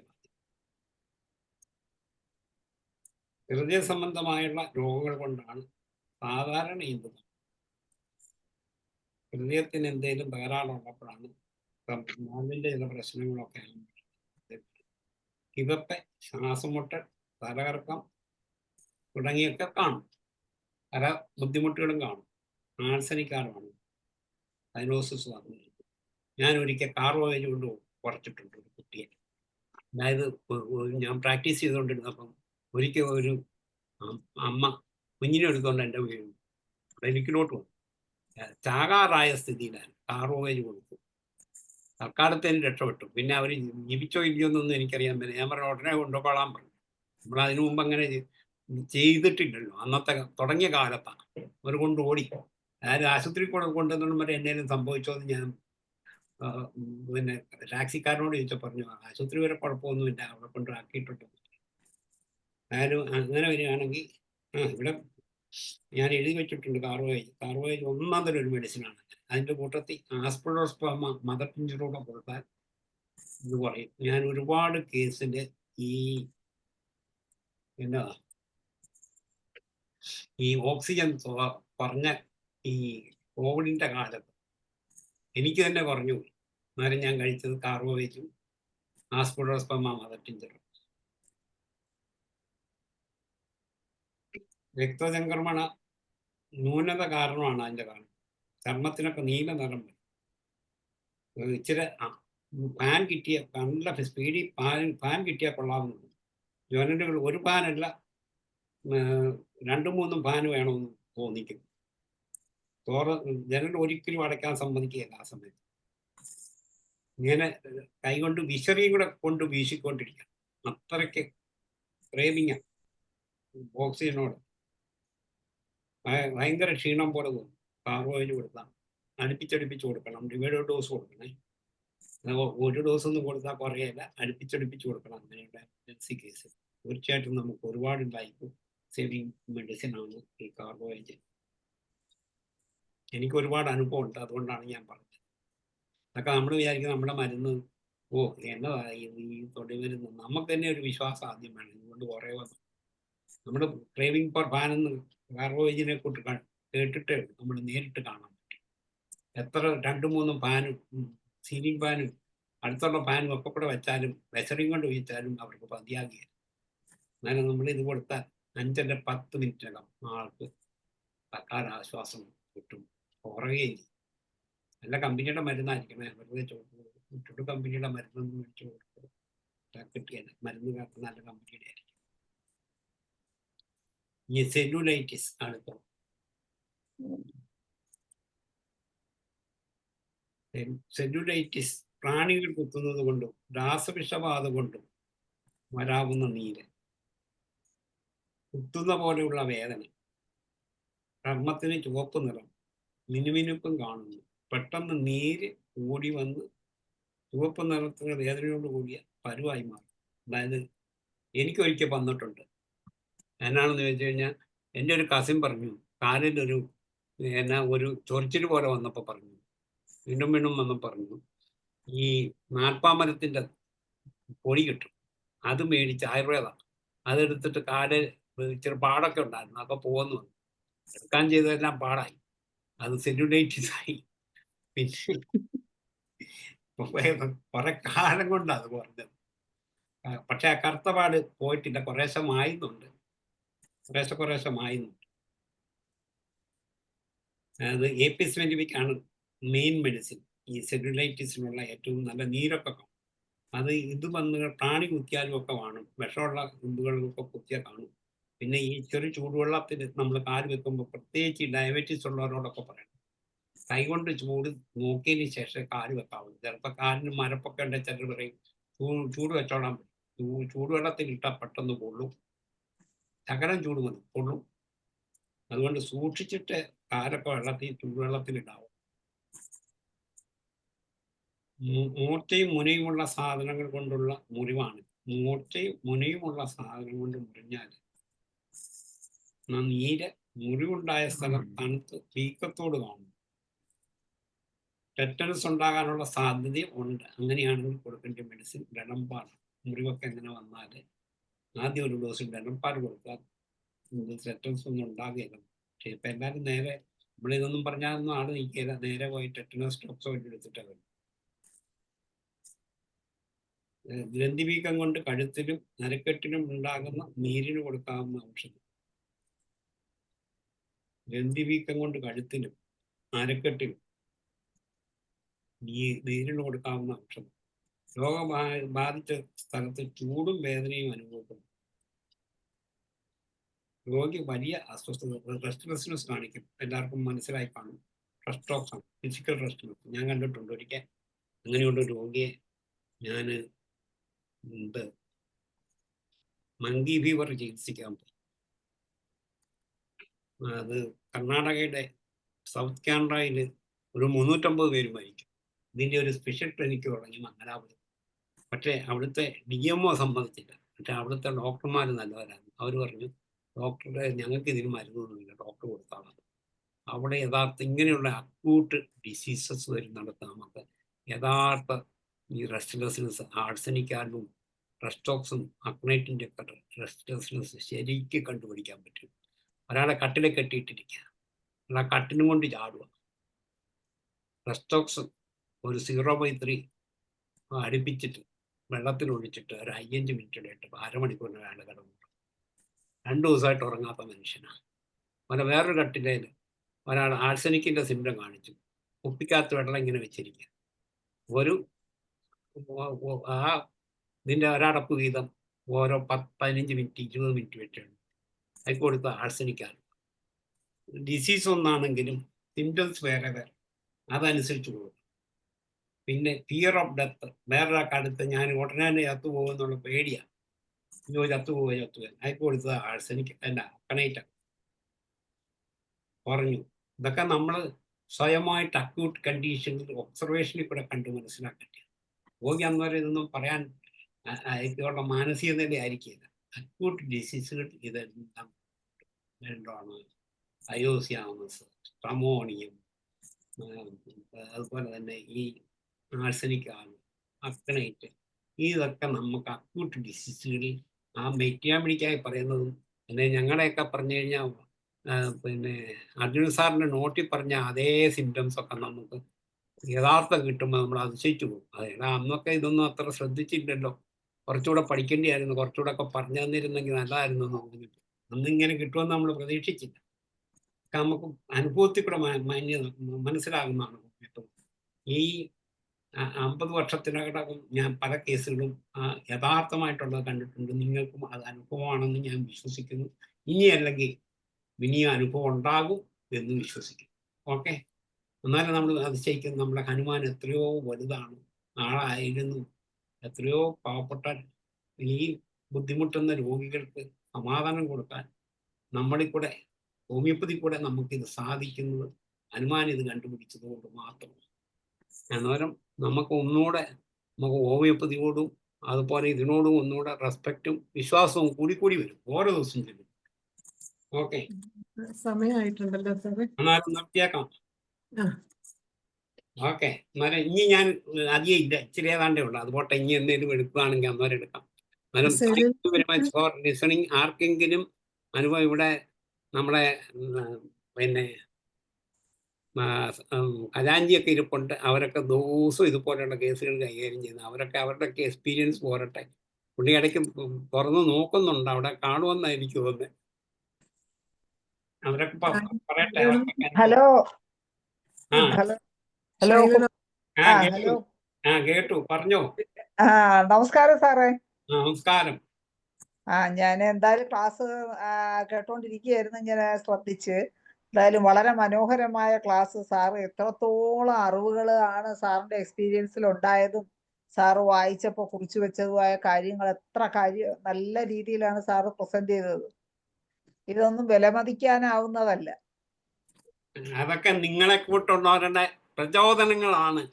ഹൃദയ സംബന്ധമായുള്ള രോഗങ്ങൾ കൊണ്ടാണ് സാധാരണ ഇത്. ഹൃദയത്തിന് എന്തെങ്കിലും തകരാറുള്ളപ്പോഴാണ് നാവിൻ്റെ ചില പ്രശ്നങ്ങളൊക്കെ. കിതപ്പ്, ശ്വാസമുട്ടൽ, തലകറക്കം തുടങ്ങിയൊക്കെ കാണും. പല ബുദ്ധിമുട്ടുകളും കാണും. ആഴ്സനിക്കാരമാണ് സൈനോസിസ് വന്നത്. ഞാൻ ഒരിക്കൽ കാർബോഹൈഡ്രേറ്റ് കൊണ്ട് കുറച്ചിട്ടുണ്ട് ഒരു കുട്ടിയെ. അതായത് ഞാൻ പ്രാക്ടീസ് ചെയ്തുകൊണ്ടിരുന്നപ്പം ഒരിക്കൽ ഒരു അമ്മ കുഞ്ഞിനെ എടുത്തുകൊണ്ട് എൻ്റെ ക്ലിനിക്കിലോട്ട് വന്നു. ചാകാറായ സ്ഥിതിയിലാണ്. കാർബോഹൈഡ്രേറ്റ് കൊടുത്തു. തൽക്കാലത്തേന് രക്ഷപ്പെട്ടു. പിന്നെ അവർ ജീവിച്ചോ ഇല്ലയോ എന്നൊന്നും എനിക്കറിയാൻ പറ്റില്ല. ഞാൻ പറഞ്ഞു ഉടനെ കൊണ്ടുപോകാൻ പറഞ്ഞു. നമ്മളതിനു മുമ്പ് അങ്ങനെ ചെയ്തിട്ടില്ലല്ലോ. അന്നത്തെ തുടങ്ങിയ കാലത്താണ് അവർ കൊണ്ട് ഓടി. അതായത് ആശുപത്രി കൊണ്ടുവന്നോളം വരെ എന്നേലും സംഭവിച്ചോ എന്ന് ഞാൻ പിന്നെ ടാക്സിക്കാരനോട് ചോദിച്ചാൽ പറഞ്ഞു ആശുപത്രി വരെ കുഴപ്പമൊന്നുമില്ല, അവിടെ കൊണ്ടാക്കിയിട്ടുണ്ട്. ആരും അങ്ങനെ വരികയാണെങ്കിൽ ഇവിടെ ഞാൻ എഴുതി വെച്ചിട്ടുണ്ട് കാർബോഹൈഡ്രേറ്റ് ഒന്നാം തരം ഒരു മെഡിസിനാണ്. അതിൻ്റെ കൂട്ടത്തിൽ ആസ്പിഡോസ്പർമ മദർ ടിഞ്ചറൂടെ കൊടുത്താൽ ഇത് പറയും. ഞാൻ ഒരുപാട് കേസിൽ ഈ ഓക്സിജൻ പറഞ്ഞ ഈ കോവിഡിൻ്റെ കാലത്ത് എനിക്ക് തന്നെ കുറഞ്ഞു പോയി. എന്നാലും ഞാൻ കഴിച്ചത് കാർബോഹൈഡ്രേറ്റും ആസ്പിഡോസ്പർമ മദർ ടിഞ്ചറും. രക്തചംക്രമണ ന്യൂനത കാരണമാണ് അതിൻ്റെ കാരണം. ചർമ്മത്തിനൊക്കെ നീല നിറം വരും. ഇച്ചിരി ഫാൻ കിട്ടിയ നല്ല സ്പീഡിൽ ഫാൻ കിട്ടിയാൽ കൊള്ളാവുന്നുണ്ട്. ജനലുകൾ ഒരു ഫാനല്ല, 2-3 ഫാൻ വേണമെന്ന് തോന്നിക്കും. ജനൽ ഒരിക്കലും അടയ്ക്കാൻ സമ്മതിക്കുകയില്ല ആ സമയത്ത്. ഇങ്ങനെ കൈകൊണ്ട് വിശറിയും കൂടെ കൊണ്ട് വീശിക്കൊണ്ടിരിക്കണം. അത്രയ്ക്ക് ക്രേവിങ് ഓക്സിജനോട് ഭയങ്കര ക്ഷീണം പോലെ തോന്നും. കാർബോഹൈഡ്രേറ്റ് കൊടുത്താൽ അടുപ്പിച്ചടുപ്പിച്ച് കൊടുക്കണം. ഡിവൈഡ് ഡോസ് കൊടുക്കണേ. ഒരു ഡോസ് ഒന്നും കൊടുത്താൽ കുറയല്ല, അടുപ്പിച്ചടുപ്പിച്ച് കൊടുക്കണം. അങ്ങനെയുള്ള എമർജൻസി കേസ് തീർച്ചയായിട്ടും നമുക്ക് ഒരുപാട് ലൈഫ് സേവിങ് മെഡിസിൻ ആണ് ഈ കാർബോഹൈഡ്രേറ്റ്. എനിക്ക് ഒരുപാട് അനുഭവം ഉണ്ട്, അതുകൊണ്ടാണ് ഞാൻ പറഞ്ഞത്. അതൊക്കെ നമ്മൾ വിചാരിക്കുന്നത് നമ്മുടെ മരുന്ന് എന്നതാ ഈ തൊടി മരുന്ന്. നമുക്ക് തന്നെ ഒരു വിശ്വാസം ആദ്യം വേണം. ഇതുകൊണ്ട് കുറേ വന്നു നമ്മുടെ ക്രേവിങ് ഫോർ ഫാൻ എന്ന് കാർബോഹൈഡ്രേറ്റിനെ കൂട്ടി കേട്ടിട്ടേ നമ്മൾ നേരിട്ട് കാണാൻ പറ്റും. എത്ര 2-3 ഫാനും സീലിംഗ് ഫാനും അടുത്തുള്ള ഫാനും ഒക്കെ കൂടെ വെച്ചാലും വെച്ചറിയും കൊണ്ട് വെച്ചാലും അവർക്ക് മതിയാകില്ല. എന്നാലും നമ്മൾ ഇത് കൊടുത്താൽ 5-10 മിനിറ്റിനകം ആൾക്ക് തക്കാൻ ആശ്വാസം കിട്ടും, കുറയുകയും. നല്ല കമ്പനിയുടെ മരുന്നായിരിക്കണേ. വെറുതെ ചുട്ടു കമ്പനിയുടെ മരുന്നൊന്നും മേടിച്ചു കൊടുക്കുക കിട്ടിയല്ല. മരുന്ന് നല്ല കമ്പനിയുടെ ആയിരിക്കും. ഈ സെല്ലുലൈറ്റിസ് അടുത്തോ. സെല്ലുലൈറ്റിസ് പ്രാണികൾ കുത്തുന്നത് കൊണ്ടും രാസവിഷബാധ കൊണ്ടും വരാവുന്ന നീര്, കുത്തുന്ന പോലെയുള്ള വേദന, ചർമ്മത്തിന് ചുവപ്പ് നിറം, മിനുമിനുപ്പും കാണുന്നു, പെട്ടെന്ന് നീര് കൂടി വന്ന് ചുവപ്പ് നിറത്തിന് വേദനയോട് കൂടിയ പരുവായി മാറും. അതായത് എനിക്കൊരിക്കൽ വന്നിട്ടുണ്ട്. എന്നാണെന്ന് ചോദിച്ചു കഴിഞ്ഞാൽ, എൻ്റെ ഒരു കസിൻ പറഞ്ഞു കാലിലൊരു ഒരു ചൊറിച്ചിൽ പോലെ വന്നപ്പോൾ പറഞ്ഞു, വീണ്ടും വന്ന് പറഞ്ഞു, ഈ നാൽപ്പാമരത്തിൻ്റെ പൊടി കിട്ടും, അത് മേടിച്ച് ആയുർവേദമാണ്, അതെടുത്തിട്ട് കാല് ഇച്ചിരി പാടൊക്കെ ഉണ്ടായിരുന്നു, അതൊക്കെ പോകുന്നു എടുക്കാൻ ചെയ്തതെല്ലാം പാടായി, അത് സെല്ലുലൈറ്റിസ് ആയി. പിന്നെ കുറെ കാലം കൊണ്ട് അത് കുറഞ്ഞത്. പക്ഷെ ആ കറുത്ത പാട് പോയിട്ടില്ല, കുറേശ്ശെ മായുന്നുണ്ട്. അത് ഏപ്പിസ് വെന്റിവിക് ആണ് മെയിൻ മെഡിസിൻ. ഈ സെല്ലുലൈറ്റിസിനുള്ള ഏറ്റവും നല്ല നീരൊക്കെ കാണും. അത് ഇത് വന്ന് പ്രാണി കുത്തിയാലും ഒക്കെ കാണും, വിഷമുള്ള ഇതുകളൊക്കെ കുത്തിയാൽ കാണും. പിന്നെ ഈ ചെറിയ ചൂടുവെള്ളത്തിൽ നമ്മൾ കാല് വെക്കുമ്പോൾ പ്രത്യേകിച്ച് ഈ ഡയബറ്റീസ് ഉള്ളവരോടൊക്കെ പറയണം, കൈകൊണ്ട് ചൂട് നോക്കിയതിന് ശേഷം കാല് വെക്കാവുള്ളൂ. ചിലപ്പോൾ കാലിന് മരപ്പൊക്കെ ഉണ്ടെങ്കിൽ ചിലർ പറയും ചൂട് വെച്ചോളാൻ പറ്റും. ചൂടുവെള്ളത്തിൽ ഇട്ടാൽ പെട്ടെന്ന് പൊള്ളും, ശകലം ചൂട് മതി പൊള്ളും. അതുകൊണ്ട് സൂക്ഷിച്ചിട്ട് കാലൊക്കെ ചൂടുവെള്ളത്തിൽ ഇടാവും. മൂർച്ചയും മുനയുമുള്ള സാധനങ്ങൾ കൊണ്ടുള്ള മുറിവാണ്. മൂർച്ചയും മുനയുമുള്ള സാധനം കൊണ്ട് മുറിഞ്ഞാൽ നീര് മുറിവുണ്ടായ സ്ഥലം തണുത്ത് വീക്കത്തോട് കാണും. ടെറ്റനസ് ഉണ്ടാകാനുള്ള സാധ്യതയും ഉണ്ട്. അങ്ങനെയാണെങ്കിൽ കൊടുക്കേണ്ട മെഡിസിൻ ഡെലംപാർ. മുറിവൊക്കെ എങ്ങനെ വന്നാൽ ആദ്യം ഒരു ഡോസ് ഡെലംപാർ കൊടുത്താൽ ടെറ്റനസ് ഒന്നും ഉണ്ടാകുകയില്ല. പക്ഷെ ഇപ്പം എല്ലാവരും നേരെ നമ്മളിതൊന്നും പറഞ്ഞാലൊന്നും ആള് നിൽക്കില്ല, നേരെ പോയി ടെറ്റനസ് ടോക്സോയിഡ് എടുത്തിട്ട് വരും. ഗ്രന്ഥിവീക്കം കൊണ്ട് കഴുത്തിലും നരക്കെട്ടിലും ഉണ്ടാകുന്ന നീരിന് കൊടുക്കാവുന്ന ഔഷധം. ഗ്രന്ഥിവീക്കം കൊണ്ട് കഴുത്തിലും നരക്കെട്ടിലും നീരിന് കൊടുക്കാവുന്ന ഔഷധം. രോഗം ബാധിച്ച സ്ഥലത്ത് ചൂടും വേദനയും അനുഭവപ്പെടും. രോഗി വലിയ അസ്വസ്ഥത, റെസ്റ്റ്ലെസ്നെസ് കാണിക്കും. എല്ലാവർക്കും മനസ്സിലായി കാണും. റെസ്റ്റോക്സ്, ഫിസിക്കൽ റെസ്റ്റ്ലെസ്. ഞാൻ കണ്ടിട്ടുണ്ട് ഒരിക്കൽ അങ്ങനെയുള്ള രോഗിയെ. ഞാൻ മങ്കി ഫീവർ ചികിത്സിക്കാൻ പോയി. അത് കർണാടകയുടെ സൗത്ത് കാനഡയിൽ ഒരു 350 പേര് മരിക്കും. ഇതിൻ്റെ ഒരു സ്പെഷ്യൽ ക്ലിനിക്ക് തുടങ്ങി മംഗലാപുരം. പക്ഷേ അവിടുത്തെ DMO സമ്മതിച്ചില്ല. പക്ഷെ അവിടുത്തെ ഡോക്ടർമാർ നല്ലവരായിരുന്നു. അവർ പറഞ്ഞു, ഡോക്ടറെ ഞങ്ങൾക്ക് ഇതിന് മരുന്നൊന്നുമില്ല, ഡോക്ടർ കൊടുത്താൽ. അവിടെ ഇങ്ങനെയുള്ള അക്യൂട്ട് ഡിസീസസ് വരുന്നിടത്ത് നമുക്ക് യഥാർത്ഥ ഈ റെസ്റ്റ്ലെസ്നെസ്, ആർസനിക്കാലും റെസ്റ്റോക്സും അക്നൈറ്റിൻ്റെ ഒക്കെ റെസ്റ്റ്ലെസ്നെസ് ശരിക്കും കണ്ടുപിടിക്കാൻ പറ്റും. ഒരാളെ കട്ടിലെ കെട്ടിയിട്ടിരിക്കുക, അല്ല കട്ടിനും കൊണ്ട് ചാടുക. റെസ്റ്റോക്സ് ഒരു 0/3 അടുപ്പിച്ചിട്ട് വെള്ളത്തിൽ ഒഴിച്ചിട്ട് ഒരു 5 മിനിറ്റ് ഇട്ട് അരമണിക്കൂറിന് ഒരാൾ കിടന്നു. 2 ദിവസമായിട്ട് ഉറങ്ങാത്ത മനുഷ്യനാണ്. വേറൊരു കട്ടിലേൽ ഒരാൾ ആർസനിക്കിൻ്റെ സിംറ്റം കാണിച്ചു, കുപ്പിക്കകത്ത് വെള്ളം ഇങ്ങനെ വെച്ചിരിക്കുക. ഒരു ആ ഇതിൻ്റെ ഒരടപ്പ് വീതം ഓരോ 15 മിനിറ്റ് 20 മിനിറ്റ് വെച്ചാണ് അതിൽ കൊടുത്ത ആഴ്സനിക്കാണ്. ഡിസീസ് ഒന്നാണെങ്കിലും സിംറ്റംസ് വേറെ വേറെ, അതനുസരിച്ച് കൊടുക്കും. പിന്നെ ഫിയർ ഓഫ് ഡെത്ത്, വേറൊരാൾക്ക് അടുത്ത് ഞാൻ ഉടനെ ചത്തുപോകുന്നുള്ള പേടിയാണ്. ചത്തുപോവുക അതിൽ കൊടുത്തത് ആഴ്സനിക് അല്ല അക്കണൈറ്റ് പറഞ്ഞു. ഇതൊക്കെ നമ്മൾ സ്വയമായിട്ട് അക്യൂട്ട് കണ്ടീഷനിൽ ഒബ്സർവേഷനിൽ കൂടെ കണ്ടു മനസ്സിലാക്കേണ്ടത്. രോഗി അന്നേരം ഇതൊന്നും പറയാൻ അയക്കുള്ള മാനസിക നില ആയിരിക്കില്ല. അക്യൂട്ട് ഡിസീസുകൾ ഇതെല്ലാം രണ്ടാണ്: അയോസിയാമസ്, സ്ട്രമോണിയം, അതുപോലെ തന്നെ ഈ ആഴ്സനിക്കാണ്, അക്കണൈറ്റ്. ഇതൊക്കെ നമുക്ക് അക്യൂട്ട് ഡിസീസുകളിൽ ആ മെറ്റിയാമിനിക്കായി പറയുന്നതും പിന്നെ ഞങ്ങളുടെയൊക്കെ പറഞ്ഞു കഴിഞ്ഞാൽ പിന്നെ അർജുൻ സാറിൻ്റെ നോട്ടിൽ പറഞ്ഞ അതേ സിംറ്റംസ് ഒക്കെ നമുക്ക് യഥാർത്ഥം കിട്ടുമ്പോൾ നമ്മൾ അതിശയിച്ചു പോകും. അതായത് അന്നൊക്കെ ഇതൊന്നും അത്ര ശ്രദ്ധിച്ചില്ലല്ലോ, കുറച്ചുകൂടെ പഠിക്കേണ്ടിയായിരുന്നു, കുറച്ചുകൂടെ ഒക്കെ പറഞ്ഞു തന്നിരുന്നെങ്കിൽ നല്ലതായിരുന്നു എന്ന് തോന്നിയിട്ട് അന്നിങ്ങനെ കിട്ടുമെന്ന് നമ്മൾ പ്രതീക്ഷിച്ചില്ല. നമുക്ക് അനുഭവത്തിൽ കൂടെ മനസ്സിലാകുന്നതാണ് കിട്ടും. ഈ 50 വർഷത്തിനകം ഞാൻ പല കേസുകളും യഥാർത്ഥമായിട്ടുള്ളത് കണ്ടിട്ടുണ്ട്. നിങ്ങൾക്കും അത് അനുഭവമാണെന്ന് ഞാൻ വിശ്വസിക്കുന്നു. ഇനിയല്ലെങ്കിൽ ഇനിയും അനുഭവം ഉണ്ടാകും എന്ന് വിശ്വസിക്കുന്നു. ഓക്കെ, എന്നാലും നമ്മൾ അതിശയിക്കുന്നത് നമ്മുടെ ഹനുമാൻ എത്രയോ വലുതാണ്, ആളായിരുന്നു. എത്രയോ പാവപ്പെട്ട ഈ ബുദ്ധിമുട്ടുന്ന രോഗികൾക്ക് സമാധാനം കൊടുക്കാൻ നമ്മളിൽ കൂടെ ഹോമിയോപ്പതി കൂടെ നമുക്കിത് സാധിക്കുന്നത് ഹനുമാൻ ഇത് കണ്ടുപിടിച്ചത് കൊണ്ട് മാത്രമാണ്. അന്നേരം നമുക്ക് ഒന്നുകൂടെ നമുക്ക് ഹോമിയോപ്പതിയോടും അതുപോലെ ഇതിനോടും ഒന്നുകൂടെ റെസ്പെക്റ്റും വിശ്വാസവും കൂടി വരും ഓരോ ദിവസം ചെല്ലും. ഓക്കെ, സമയമായിട്ടുണ്ടല്ലോ സാറേ. എന്നാലും നിർത്തിയേക്കാം. ഓക്കെ, എന്നാലും ഇനി ഞാൻ അധികം ഇല്ല, ഇച്ചിരി ഏതാണ്ടേ ഉള്ളു. അതുപോട്ടെ, ഇനി എന്തെങ്കിലും എടുക്കുകയാണെങ്കിൽ അന്നേരം എടുക്കാം. എന്നാലും thank you very much for listening. ആർക്കെങ്കിലും അനുഭവം ഇവിടെ നമ്മുടെ പിന്നെ ഖജാഞ്ചിയൊക്കെ ഇരിപ്പുണ്ട്, അവരൊക്കെ ദിവസവും ഇതുപോലെയുള്ള കേസുകൾ കൈകാര്യം ചെയ്യുന്നത്. അവരൊക്കെ അവരുടെയൊക്കെ എക്സ്പീരിയൻസ് പോരട്ടെ. പുള്ളി ഇടയ്ക്ക് തുറന്ന് നോക്കുന്നുണ്ട്, അവിടെ കാണുമെന്നാണ് എനിക്ക് തോന്നുന്നത്. അവരൊക്കെ പറയട്ടെ. ഹലോ ഹലോ കേട്ടു, പറഞ്ഞോ. നമസ്കാരം സാറേ. നമസ്കാരം. ഞാൻ എന്തായാലും ക്ലാസ് കേട്ടോണ്ടിരിക്കുകയായിരുന്നു, ഇങ്ങനെ ശ്രദ്ധിച്ച്. എന്തായാലും വളരെ മനോഹരമായ ക്ലാസ്. സാറ് എത്രത്തോളം അറിവുകൾ ആണ് സാറിന്റെ എക്സ്പീരിയൻസിൽ ഉണ്ടായതും സാറ് വായിച്ചപ്പോ കുറിച്ചു വെച്ചതുമായ കാര്യങ്ങൾ, എത്ര നല്ല രീതിയിലാണ് സാറ് പ്രസന്റ് ചെയ്തത്. ഇതൊന്നും വിലമതിക്കാനാവുന്നതല്ല. അതൊക്കെ നിങ്ങളെ കൂട്ടുള്ളവരുടെ പ്രചോദനങ്ങളാണ്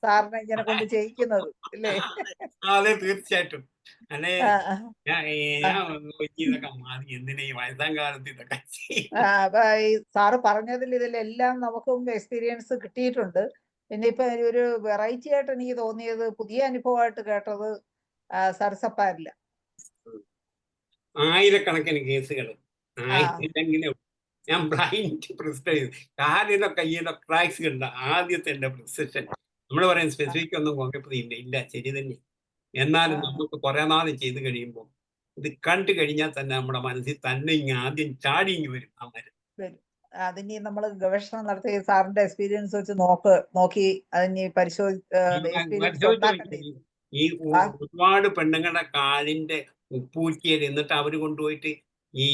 സാറിനെ ഇങ്ങനെ കൊണ്ട് ചെയ്യിക്കുന്നത് അല്ലേ? അതെ, തീർച്ചയായിട്ടും. അല്ലെ, ഇതൊക്കെ മാറി എന്തിനാ ഈ വയസ്സാം കാലത്ത് ഇതൊക്കെ. സാറ് പറഞ്ഞതിൽ ഇതിലെല്ലാം നമുക്കും എക്സ്പീരിയൻസ് കിട്ടിയിട്ടുണ്ട്. പിന്നെ ഇപ്പൊ ഒരു വെറൈറ്റി ആയിട്ട് എനിക്ക് തോന്നിയത്, പുതിയ അനുഭവമായിട്ട് കേട്ടത് സരസപ്പാരില്ല. ആയിരക്കണക്കിന് കേസുകൾ ആയിരക്കണക്കിന് ഞാൻ ബ്ലൈൻഡ് പ്രിസ്ക്രൈബ് കാലിലോ കയ്യിലോ ക്രാക്സ് കണ്ട ആദ്യത്തെ എൻ്റെ പ്രിസ്ക്രിപ്ഷൻ. നമ്മൾ പറയും സ്പെസിഫിക് ഒന്നും ഹോമിയോപ്പതി ഇല്ല, ശരി തന്നെ. എന്നാലും നമുക്ക് കുറെ നാൾ ചെയ്ത് കഴിയുമ്പോൾ ഇത് കണ്ടു കഴിഞ്ഞാൽ തന്നെ നമ്മുടെ മനസ്സിൽ തന്നെ ആദ്യം ചാടി വരും ആ മരുന്ന്. അതിനി നമ്മൾ ഗവേഷണം നടത്തി സാറിന്റെ എക്സ്പീരിയൻസ് വെച്ച് നോക്കി അതിനി ഈ ഒരുപാട് പെണ്ണുങ്ങളുടെ കാലിന്റെ ഉപ്പൂറ്റിയിൽ എന്നിട്ട് അവര് കൊണ്ടുപോയിട്ട് ഈ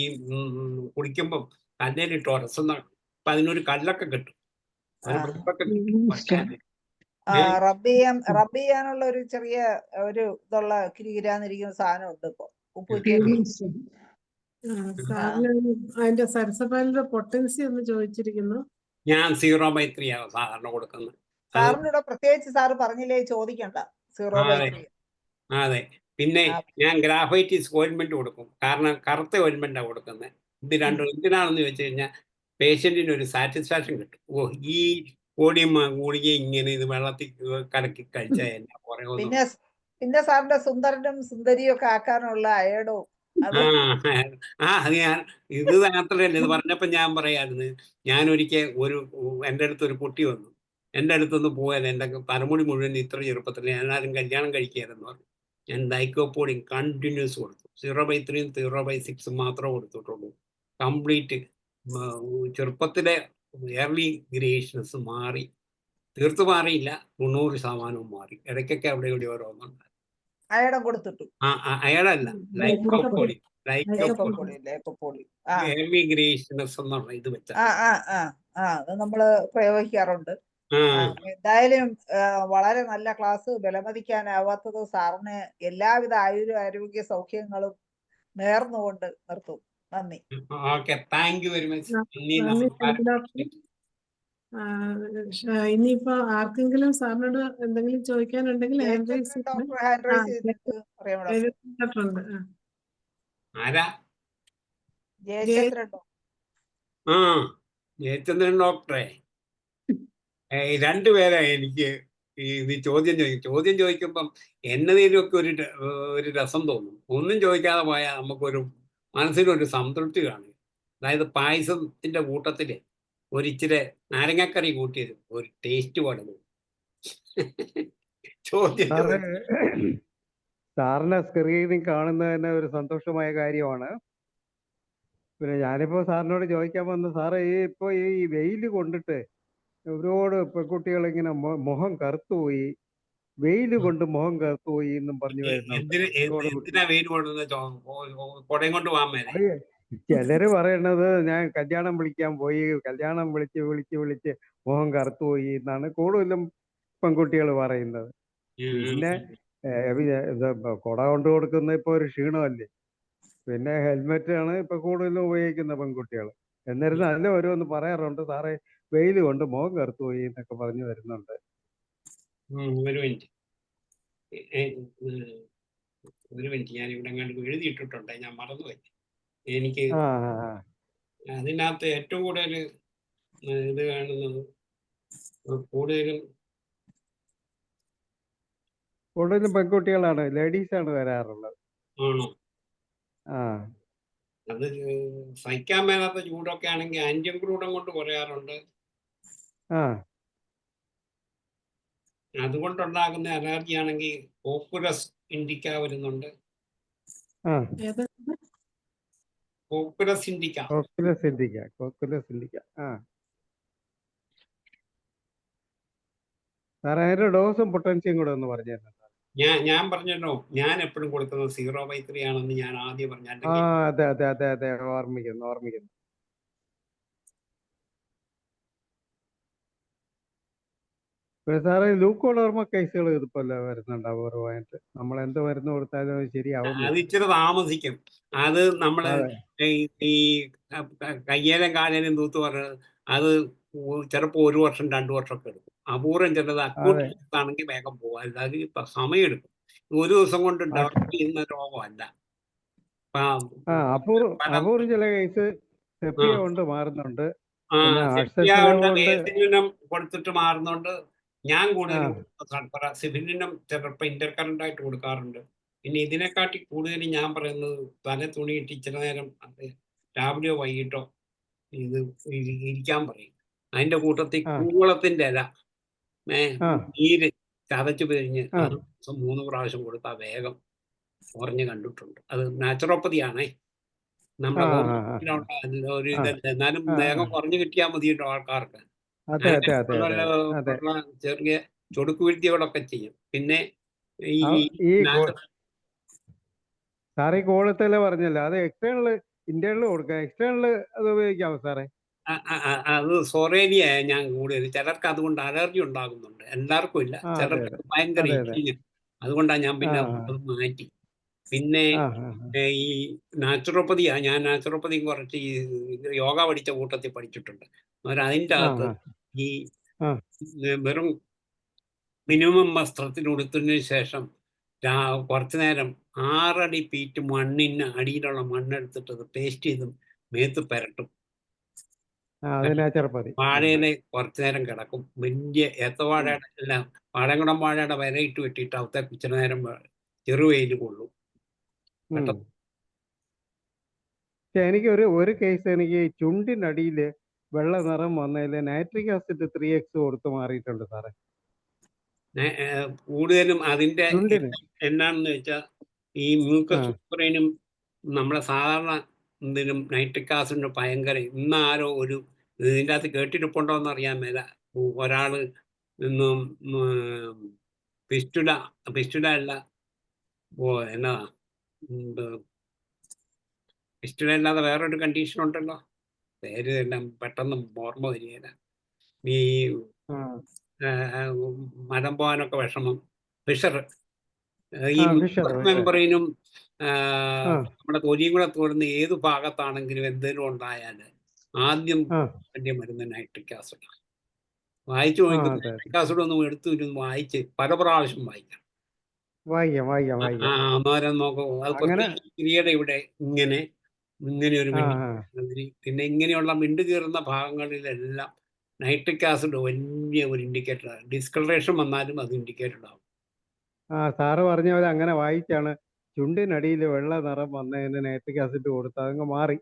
കുടിക്കുമ്പം കല്ലിലിട്ട് ഉരസുന്ന, അപ്പൊ അതിനൊരു കല്ലൊക്കെ കിട്ടും. റബ്ബ് ചെയ്യാനുള്ള ഒരു ചെറിയ ഒരു ഇതുള്ള കിരികിരാന്നിരിക്കുന്ന സാധനം ഉണ്ട് ഇപ്പൊ ഉപ്പൂറ്റിയൊക്കെ. അതിന്റെ സരസപാലിന്റെ പൊട്ടൻസി ഒന്ന് ചോദിച്ചിരിക്കുന്നു. ഞാൻ 0/3 ആണ് സാധാരണ കൊടുക്കുന്നത്. സാറിനൂടെ പ്രത്യേകിച്ച് സാറ് പറഞ്ഞില്ലേ ചോദിക്കണ്ട. 0/3. അതെ, പിന്നെ ഞാൻ ഗ്രാഫൈറ്റിസ് ഓയിൻമെന്റ് കൊടുക്കും. കാരണം കറുത്ത ഓയിൻമെന്റാണ് കൊടുക്കുന്നത്. ഇത് രണ്ടും എന്തിനാണെന്ന് ചോദിച്ചു കഴിഞ്ഞാൽ പേഷ്യന്റിന് ഒരു സാറ്റിസ്ഫാക്ഷൻ കിട്ടും. ഓ, ഈ കോടിയും ഗുളിക ഇങ്ങനെ ഇത് വെള്ളത്തിൽ കലക്കി കഴിച്ചാൽ പിന്നെ സാറിന്റെ സുന്ദരനും സുന്ദരിയും ഒക്കെ ആക്കാനുള്ള അയഡോ. അത് ഞാൻ ഇത് മാത്രമല്ല, ഇത് പറഞ്ഞപ്പോ ഞാൻ പറയായിരുന്നു, ഞാൻ ഒരിക്കൽ എൻ്റെ അടുത്ത് ഒരു കുട്ടി വന്നു. എൻ്റെ അടുത്തൊന്ന് പോയാൽ എൻ്റെ തലമുടി മുഴുവൻ ഇത്ര ചെറുപ്പത്തിൽ ഞാനാരും കല്യാണം കഴിക്കുകയായിരുന്നു പറഞ്ഞു. ഞാൻ ഡൈക്കോപ്പോഡിൻ കണ്ടിന്യൂസ് കൊടുത്തു. 0/3 0/6 മാത്രമേ കൊടുത്തിട്ടുള്ളൂ. കംപ്ലീറ്റ് ചെറുപ്പത്തിലെ ഏർലി ഗ്രേഷൻസ് മാറി തീർത്ത് മാറിയില്ല, 90% മാറി. ഇടയ്ക്കൊക്കെ അവിടെ ഇവിടെ ഓരോന്നുണ്ട്. അയടം കൊടുത്തിട്ടു. അയാളല്ല, ലൈക്കോപോളി. ലേക്കോപ്പൊടി ലേക്കോപ്പൊടി. ആ എമിഗ്രേഷനസ് എന്നുള്ള ഇത് വെച്ച ആ ആ ആ ആ അത് നമ്മള് പ്രയോഗിക്കാറുണ്ട്. ആ എന്തായാലും വളരെ നല്ല ക്ലാസ്. വിലമതിക്കാനാവാത്തത്. സാറിന് എല്ലാവിധ ആരോഗ്യ സൗഖ്യങ്ങളും നേർന്നുകൊണ്ട് നിർത്തും. നന്ദി. Okay, thank you very much. നന്ദി ഡോക്ടർ. ഇനിയിപ്പോ ആർക്കെങ്കിലും സാറിനോട് എന്തെങ്കിലും ചോദിക്കാനുണ്ടെങ്കിൽ hand raise doctor hand raise ചെയ്തിട്ട് പറയാമോ? ചെയ്തിട്ടുണ്ട്. ആരാ? ജയചന്ദ്രൻ ഡോക്ടർ. ആ, ജയചന്ദ്രൻ ഡോക്ടറെ. രണ്ടുപേരാ എനിക്ക് ഇത് ചോദ്യം ചോദിക്കുമ്പം എന്നതിലൊക്കെ ഒരു രസം തോന്നും. ഒന്നും ചോദിക്കാതെ പോയാൽ നമുക്കൊരു മനസ്സിനൊരു സംതൃപ്തി കാണും. അതായത് പായസത്തിന്റെ കൂട്ടത്തില് ഒരിച്ചിരി നാരങ്ങക്കറി കൂട്ടിയത് ഒരു ടേസ്റ്റ് പാടുന്നു. ചോദ്യം സാറിനെ സ്ക്രീനിൽ കാണുന്നത് തന്നെ ഒരു സന്തോഷമായ കാര്യമാണ്. പിന്നെ ഞാനിപ്പോ സാറിനോട് ചോദിക്കാൻ വന്ന സാറേ, ഇപ്പൊ ഈ വെയിൽ കൊണ്ടിട്ട് ഒരുപാട് പെൺകുട്ടികൾ ഇങ്ങനെ മുഖം കറുത്തുപോയി, വെയിൽ കൊണ്ട് മുഖം കറുത്തുപോയി എന്നും പറഞ്ഞു വരുന്നുണ്ട്. എന്തിനാ വെയിൽ കൊണ്ടുവന്ന കൊടയും കൊണ്ട് പോകാൻ മേലെ. ചിലര് പറയണത് ഞാൻ കല്യാണം വിളിക്കാൻ പോയി, കല്യാണം വിളിച്ച് മുഖം കറുത്തുപോയി എന്നാണ് കൂടുതലും പെൺകുട്ടികൾ പറയുന്നത്. പിന്നെ കൊട കൊണ്ട് കൊടുക്കുന്ന ഇപ്പൊ ഒരു ക്ഷീണമല്ലേ. പിന്നെ ഹെൽമെറ്റ് ആണ് ഇപ്പൊ കൂടുതലും ഉപയോഗിക്കുന്ന പെൺകുട്ടികൾ. എന്നിരുന്നാലും ഓരോന്ന് പറയാറുണ്ട്, സാറേ വെയിൽ കൊണ്ട് മുഖം കറുത്തുപോയി എന്നൊക്കെ പറഞ്ഞു വരുന്നുണ്ട്. ഒരു മിനിറ്റ്, ഞാൻ ഇവിടെ എഴുതിയിട്ടിട്ടുണ്ട്, ഞാൻ മറന്നുപോയി. എനിക്ക് അതിനകത്ത് ഏറ്റവും കൂടുതൽ ഇത് കാണുന്നത് കൂടുതലും പെൺകുട്ടികളാണ്, ലേഡീസ് ആണ് വരാറുള്ളത്. ആണോ? ആ, അത് സഹിക്കാൻ മേലാത്ത ചൂടൊക്കെ ആണെങ്കിൽ ആന്റിയം ക്രൂഡം കൊണ്ട് പറയാറുണ്ട്. ആ അതുകൊണ്ടുണ്ടാകുന്ന അലർജി ആണെങ്കിൽ പോപ്പുലസ് ഇൻഡിക്ക വരുന്നുണ്ട്. ആ പോപ്പുലസ് ഇൻഡിക്ക. ആ സാറേ, അതിന്റെ ഡോസും പൊട്ടൻഷ്യയും കൂടെ ഒന്ന് പറഞ്ഞു തരണം. ഞാൻ പറഞ്ഞല്ലോ, ഞാൻ എപ്പോഴും കൊടുക്കുന്നത് 0/3 ആണെന്ന് ഞാൻ ആദ്യം ആ, പറഞ്ഞിട്ടുണ്ടെങ്കിൽ. അതെ ഓർമ്മിക്കുന്നു. പിന്നെ സാറേ, ലൂക്കോഡർമ കേസുകൾ ഇതുപോലെ വരുന്നുണ്ട് അപൂർവമായിട്ട്. നമ്മൾ എന്ത് മരുന്ന് കൊടുത്താലും അത് ശരിയാവുന്നില്ല. അത് ഇച്ചിരി താമസിക്കും. അത് നമ്മള് ഈ കയ്യേലും കാലേലും തൂത്ത് പറഞ്ഞത് അത് ചിലപ്പോൾ 1 വർഷം 2 വർഷമൊക്കെ എടുക്കും. അപൂർവം ചിലത് അക്യൂട്ട് ആണെങ്കിൽ വേഗം പോകും. അല്ലാതെ ഇപ്പൊ സമയമെടുക്കും. 1 ദിവസം കൊണ്ട് ഡെവലപ്പ് ചെയ്യുന്ന രോഗമല്ല. അപൂർവം ചില കേസ് സെപ്റ്റിയ കൊണ്ട് മാറുന്നുണ്ട്. വേസിലിനും കൊടുത്തിട്ട് മാറുന്നുണ്ട്. ഞാൻ കൂടുതലും സിബിലിനും ചിലപ്പോൾ ഇന്റർകറന്റ് ആയിട്ട് കൊടുക്കാറുണ്ട്. പിന്നെ ഇതിനെക്കാട്ടി കൂടുതൽ ഞാൻ പറയുന്നത് തല തുണിയിട്ട് ഇച്ചിരി നേരം രാവിലെയോ വൈകിട്ടോ ഇത് ഇരിക്കാൻ പറയും. അതിന്റെ കൂട്ടത്തിൽ കൂവളത്തിന്റെ ഇല നീര് ചതച്ചു പിഴിഞ്ഞ് അത് 3 പ്രാവശ്യം കൊടുത്താൽ വേഗം കുറഞ്ഞ് കണ്ടിട്ടുണ്ട്. അത് നാച്ചുറോപ്പതി ആണേ, നമ്മുടെ ഒരു ഇതല്ല. എന്നാലും വേഗം കുറഞ്ഞു കിട്ടിയാൽ മതിയല്ലോ ആൾക്കാർക്ക്. ചെറിയ ചൊടുക്ക് വിദ്യകളൊക്കെ ചെയ്യും. പിന്നെ സാറേ, കോളത്തില് പറഞ്ഞല്ലോ, അത് എക്സ്റ്റേണൽ ഇന്റേണൽ കൊടുക്കാം. എക്സ്റ്റേണൽ അത് ഉപയോഗിക്കാമോ സാറേ? അത് സൊറേനിയ ഞാൻ കൂടുതൽ. ചിലർക്ക് അതുകൊണ്ട് അലർജി ഉണ്ടാകുന്നുണ്ട്, എല്ലാവർക്കും ഇല്ല. ചിലർക്ക് ഭയങ്കര ഇച്ചിങ്. അതുകൊണ്ടാണ് ഞാൻ പിന്നെ അത് മാറ്റി. പിന്നെ ഈ നാച്ചുറോപ്പതിയാ, ഞാൻ നാച്ചുറോപ്പതി കുറച്ച് ഈ യോഗ പഠിച്ച കൂട്ടത്തിൽ പഠിച്ചിട്ടുണ്ട്. അതിൻ്റെ അകത്ത് ഈ വെറും മിനിമം വസ്ത്രത്തിനുടുത്തതിന് ശേഷം കുറച്ചു നേരം 6 അടി ഫീറ്റ് മണ്ണിന് അടിയിലുള്ള മണ്ണെടുത്തിട്ട് അത് പേസ്റ്റ് ചെയ്തും മേത്ത് പെരട്ടും. വാഴയിലെ കുറച്ചു നേരം കിടക്കും. വലിയ ഏത്തവാഴയുടെ എല്ലാം വാഴകുടം വാഴയുടെ വിരയിട്ട് വെട്ടിയിട്ട് അവത്തെ ഇച്ചിരി നേരം ചെറുവെയിൽ കൊള്ളും. എനിക്ക് ഒരു കേസ്, എനിക്ക് ചുണ്ടിനടിയിൽ വെള്ള നിറം വന്നതിൽ നൈട്രിക് ആസിഡ് 3x കൊടുത്ത് മാറിയിട്ടുണ്ട് സാറേ. കൂടുതലും അതിന്റെ എന്നാണെന്ന് വെച്ചാൽ ഈ മ്യൂക്കസ് മെംബ്രേനും നമ്മുടെ സാധാരണ എന്തിനും നൈട്രിക് ആസിഡിന് ഭയങ്കര. ഇന്നാരോ ഒരു ഇതിൻ്റെ അകത്ത് കേട്ടിരിപ്പുണ്ടോന്ന് അറിയാൻ മേല, ഒരാള് നിന്നും പിസ്റ്റുല അല്ല എന്നാ പിസ്റ്റുല അല്ലാതെ വേറൊരു കണ്ടീഷൻ ഉണ്ടല്ലോ, പേര് എല്ലാം പെട്ടെന്ന് ഓർമ്മ വരികയില്ല. ഈ മരം പോകാനൊക്കെ വിഷമം, ഫിഷർ, ഈ മെമ്പറിനും നമ്മുടെ തൊലിയും കൂടെ തുറന്ന് ഏത് ഭാഗത്താണെങ്കിലും എന്തെങ്കിലും ഉണ്ടായാൽ ആദ്യം വേണ്ടിയ മരുന്ന് നൈട്രിക് ആസിഡ്. വായിച്ചു നോക്കുന്നത് നൈട്രിക് ആസിഡ് ഒന്നും എടുത്തു വായിച്ച് പല പ്രാവശ്യം വായിക്കണം. അന്നേരം നോക്കൂ, അത് പ്രത്യേകിച്ച് സ്ത്രീയുടെ ഇവിടെ ഇങ്ങനെ ഒരു പിന്നെ ഇങ്ങനെയുള്ള മിണ്ട് കീറുന്ന ഭാഗങ്ങളിലെല്ലാം നൈട്രിക് ആസിഡ് വലിയ ഒരു ഇൻഡിക്കേറ്ററാണ്. ഡിസ്കളറേഷൻ വന്നാലും അത് ഇൻഡിക്കേറ്റഡ് ആവും. സാറ് പറഞ്ഞ പോലെ അങ്ങനെ വായിച്ചാണ് ചുണ്ടിനടിയിൽ വെള്ള നിറം വന്നതിന് നൈട്രിക് ആസിഡ് കൊടുത്ത് അതങ്ങ് മാറി.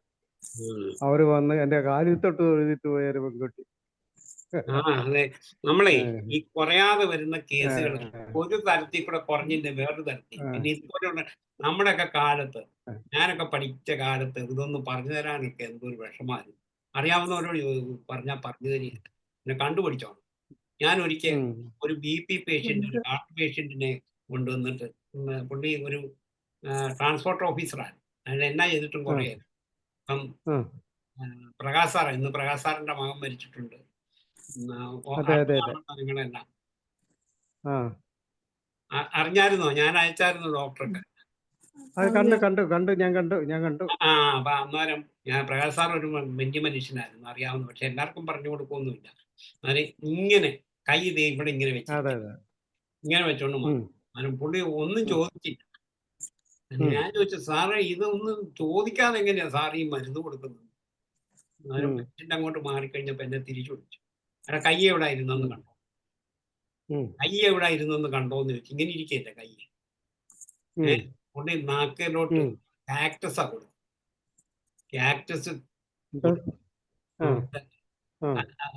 അവര് വന്ന് എന്റെ കാലിൽ തൊട്ട് തൊഴുതിട്ട് പോയൊരു പെൺകുട്ടി. അതെ, നമ്മളെ ഈ കുറയാതെ വരുന്ന കേസുകൾ ഒരു തരത്തിൽ കൂടെ കുറഞ്ഞില്ല വേറൊരു തരത്തിൽ. പിന്നെ ഇതുപോലെയുള്ള നമ്മുടെയൊക്കെ കാലത്ത്, ഞാനൊക്കെ പഠിച്ച കാലത്ത് ഇതൊന്നും പറഞ്ഞു തരാനൊക്കെ എന്തൊരു വിഷമായിരുന്നു. അറിയാവുന്നവരോട് പറഞ്ഞാൽ പറഞ്ഞു തരിക, പിന്നെ കണ്ടുപിടിച്ചോണം. ഞാൻ ഒരിക്കൽ ഒരു BP പേഷ്യന്റ്, ഒരു ഹാർട്ട് പേഷ്യന്റിനെ കൊണ്ടുവന്നിട്ട്, പുള്ളി ഒരു ട്രാൻസ്പോർട്ട് ഓഫീസറാണ്. അതിൽ എന്നാ ചെയ്തിട്ടും കുറയായിരുന്നു. അപ്പം പ്രകാശ് സാറ്, ഇന്ന് പ്രകാശ് സാറിന്റെ മകൻ മരിച്ചിട്ടുണ്ട്. നിങ്ങളെല്ലാം അറിഞ്ഞായിരുന്നോ? ഞാൻ അയച്ചായിരുന്നു ഡോക്ടർക്ക്. അപ്പൊ അന്നേരം ഞാൻ പ്രകാശ് സാർ ഒരു വലിയ മനുഷ്യനായിരുന്നു, അറിയാവുന്ന. പക്ഷെ എല്ലാവർക്കും പറഞ്ഞു കൊടുക്കൊന്നുമില്ല. അന്നേരം ഇങ്ങനെ കൈ ഇതേ ഇവിടെ ഇങ്ങനെ വെച്ചോണ്ട് മാറും. പുള്ളി ഒന്നും ചോദിച്ചില്ല. ഞാൻ ചോദിച്ചു, സാറേ ഇതൊന്നും ചോദിക്കാതെ എങ്ങനെയാ സാർ ഈ മരുന്ന് കൊടുക്കുന്നത്? അന്നേരം പേഷ്യന്റ് അങ്ങോട്ട് മാറിക്കഴിഞ്ഞപ്പോ എന്നെ തിരിച്ചു വിളിച്ചു. അല്ല, കൈ എവിടെ ഇരുന്നെന്ന് കണ്ടോ? കൈ എവിടെ ഇരുന്നെന്ന് കണ്ടോന്ന് ചോദിച്ചു. ഇങ്ങനെ ഇരിക്കല്ലേ കൈ. പുള്ളി നാക്കിലോട്ട് കാക്ടസാ കൊടുത്തു. കാക്ടസ്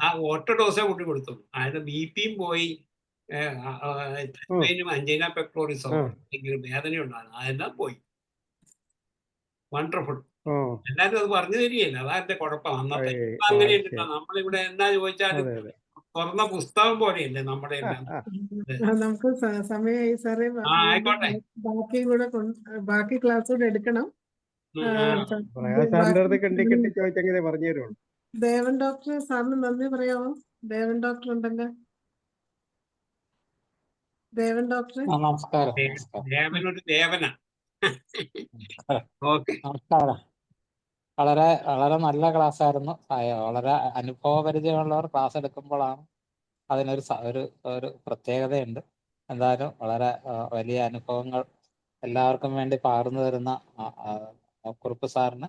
ആ ഒറ്റ ഡോസേ കൂട്ടി കൊടുത്തുള്ളൂ. അതായത് BPയും പോയി, അഞ്ചൈന പെക്ടോറിസോ എന്തെങ്കിലും വേദനയുണ്ടാണ്, അതെല്ലാം പോയി. വണ്ടർഫുൾ. എല്ലാരും അത് പറഞ്ഞു തരികയില്ല, അതാ എന്റെ കുഴപ്പം. അന്നത്തെ അങ്ങനെയുണ്ടല്ലോ, നമ്മളിവിടെ എന്നാ ചോദിച്ചാലും തുറന്ന പുസ്തകം പോലെയല്ലേ നമ്മുടെ എല്ലാം. നമുക്ക് സമയമായി സാറേ. ആയിക്കോട്ടെ, ബാക്കി ക്ലാസ് കൂടെ എടുക്കണം. ദേവൻ ഡോക്ടർ സാറിന് നന്ദി പറയാമോ? ദേവൻ ഡോക്ടർ ഉണ്ടല്ലോ. ദേവൻ ഡോക്ടർ നമസ്കാരം. ദേവനൊരു ദേവനാ. നമസ്കാരം. വളരെ വളരെ നല്ല ക്ലാസ് ആയിരുന്നു. വളരെ അനുഭവപരിചയമുള്ളവർ ക്ലാസ് എടുക്കുമ്പോഴാണ് അതിനൊരു ഒരു പ്രത്യേകതയുണ്ട്. എന്തായാലും വളരെ വലിയ അനുഭവങ്ങൾ എല്ലാവർക്കും വേണ്ടി പകർന്നു തരുന്ന കുറുപ്പ് സാറിന്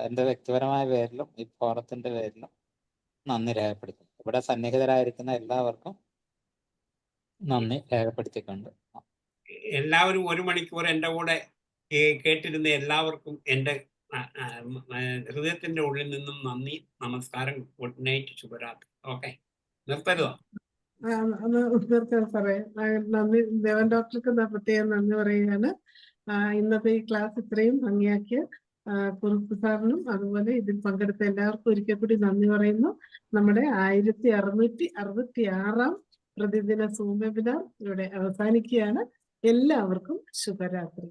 എൻ്റെ വ്യക്തിപരമായ പേരിലും ഈ ഫോറത്തിന്റെ പേരിലും നന്ദി രേഖപ്പെടുത്തുന്നു. ഇവിടെ സന്നിഹിതരായിരിക്കുന്ന എല്ലാവർക്കും നന്ദി രേഖപ്പെടുത്തിക്കൊണ്ട് എല്ലാവരും 1 മണിക്കൂർ എൻ്റെ കൂടെ കേട്ടിരുന്ന എല്ലാവർക്കും എൻ്റെ ഹൃദയത്തിന്റെ ഉള്ളിൽ നിന്നും നന്ദി, നമസ്കാരം, ഗുഡ് നൈറ്റ്, ശുഭരാത്രി. ഓക്കെ, നിർത്തരുതോ? നിർത്താം സാറേ. നന്ദി. ദേവൻ ഡോക്ടർക്ക് പ്രത്യേകം നന്ദി പറയുകയാണ്. ഇന്നത്തെ ഈ ക്ലാസ് ഇത്രയും ഭംഗിയാക്കിയ കുറുപ്പ് സാറിനും അതുപോലെ ഇതിൽ പങ്കെടുത്ത എല്ലാവർക്കും ഒരിക്കൽ കൂടി നന്ദി പറയുന്നു. നമ്മുടെ 1666 പ്രതിദിന സൂം വെബിനാർ ഇവിടെ അവസാനിക്കുകയാണ്. എല്ലാവർക്കും ശുഭരാത്രി.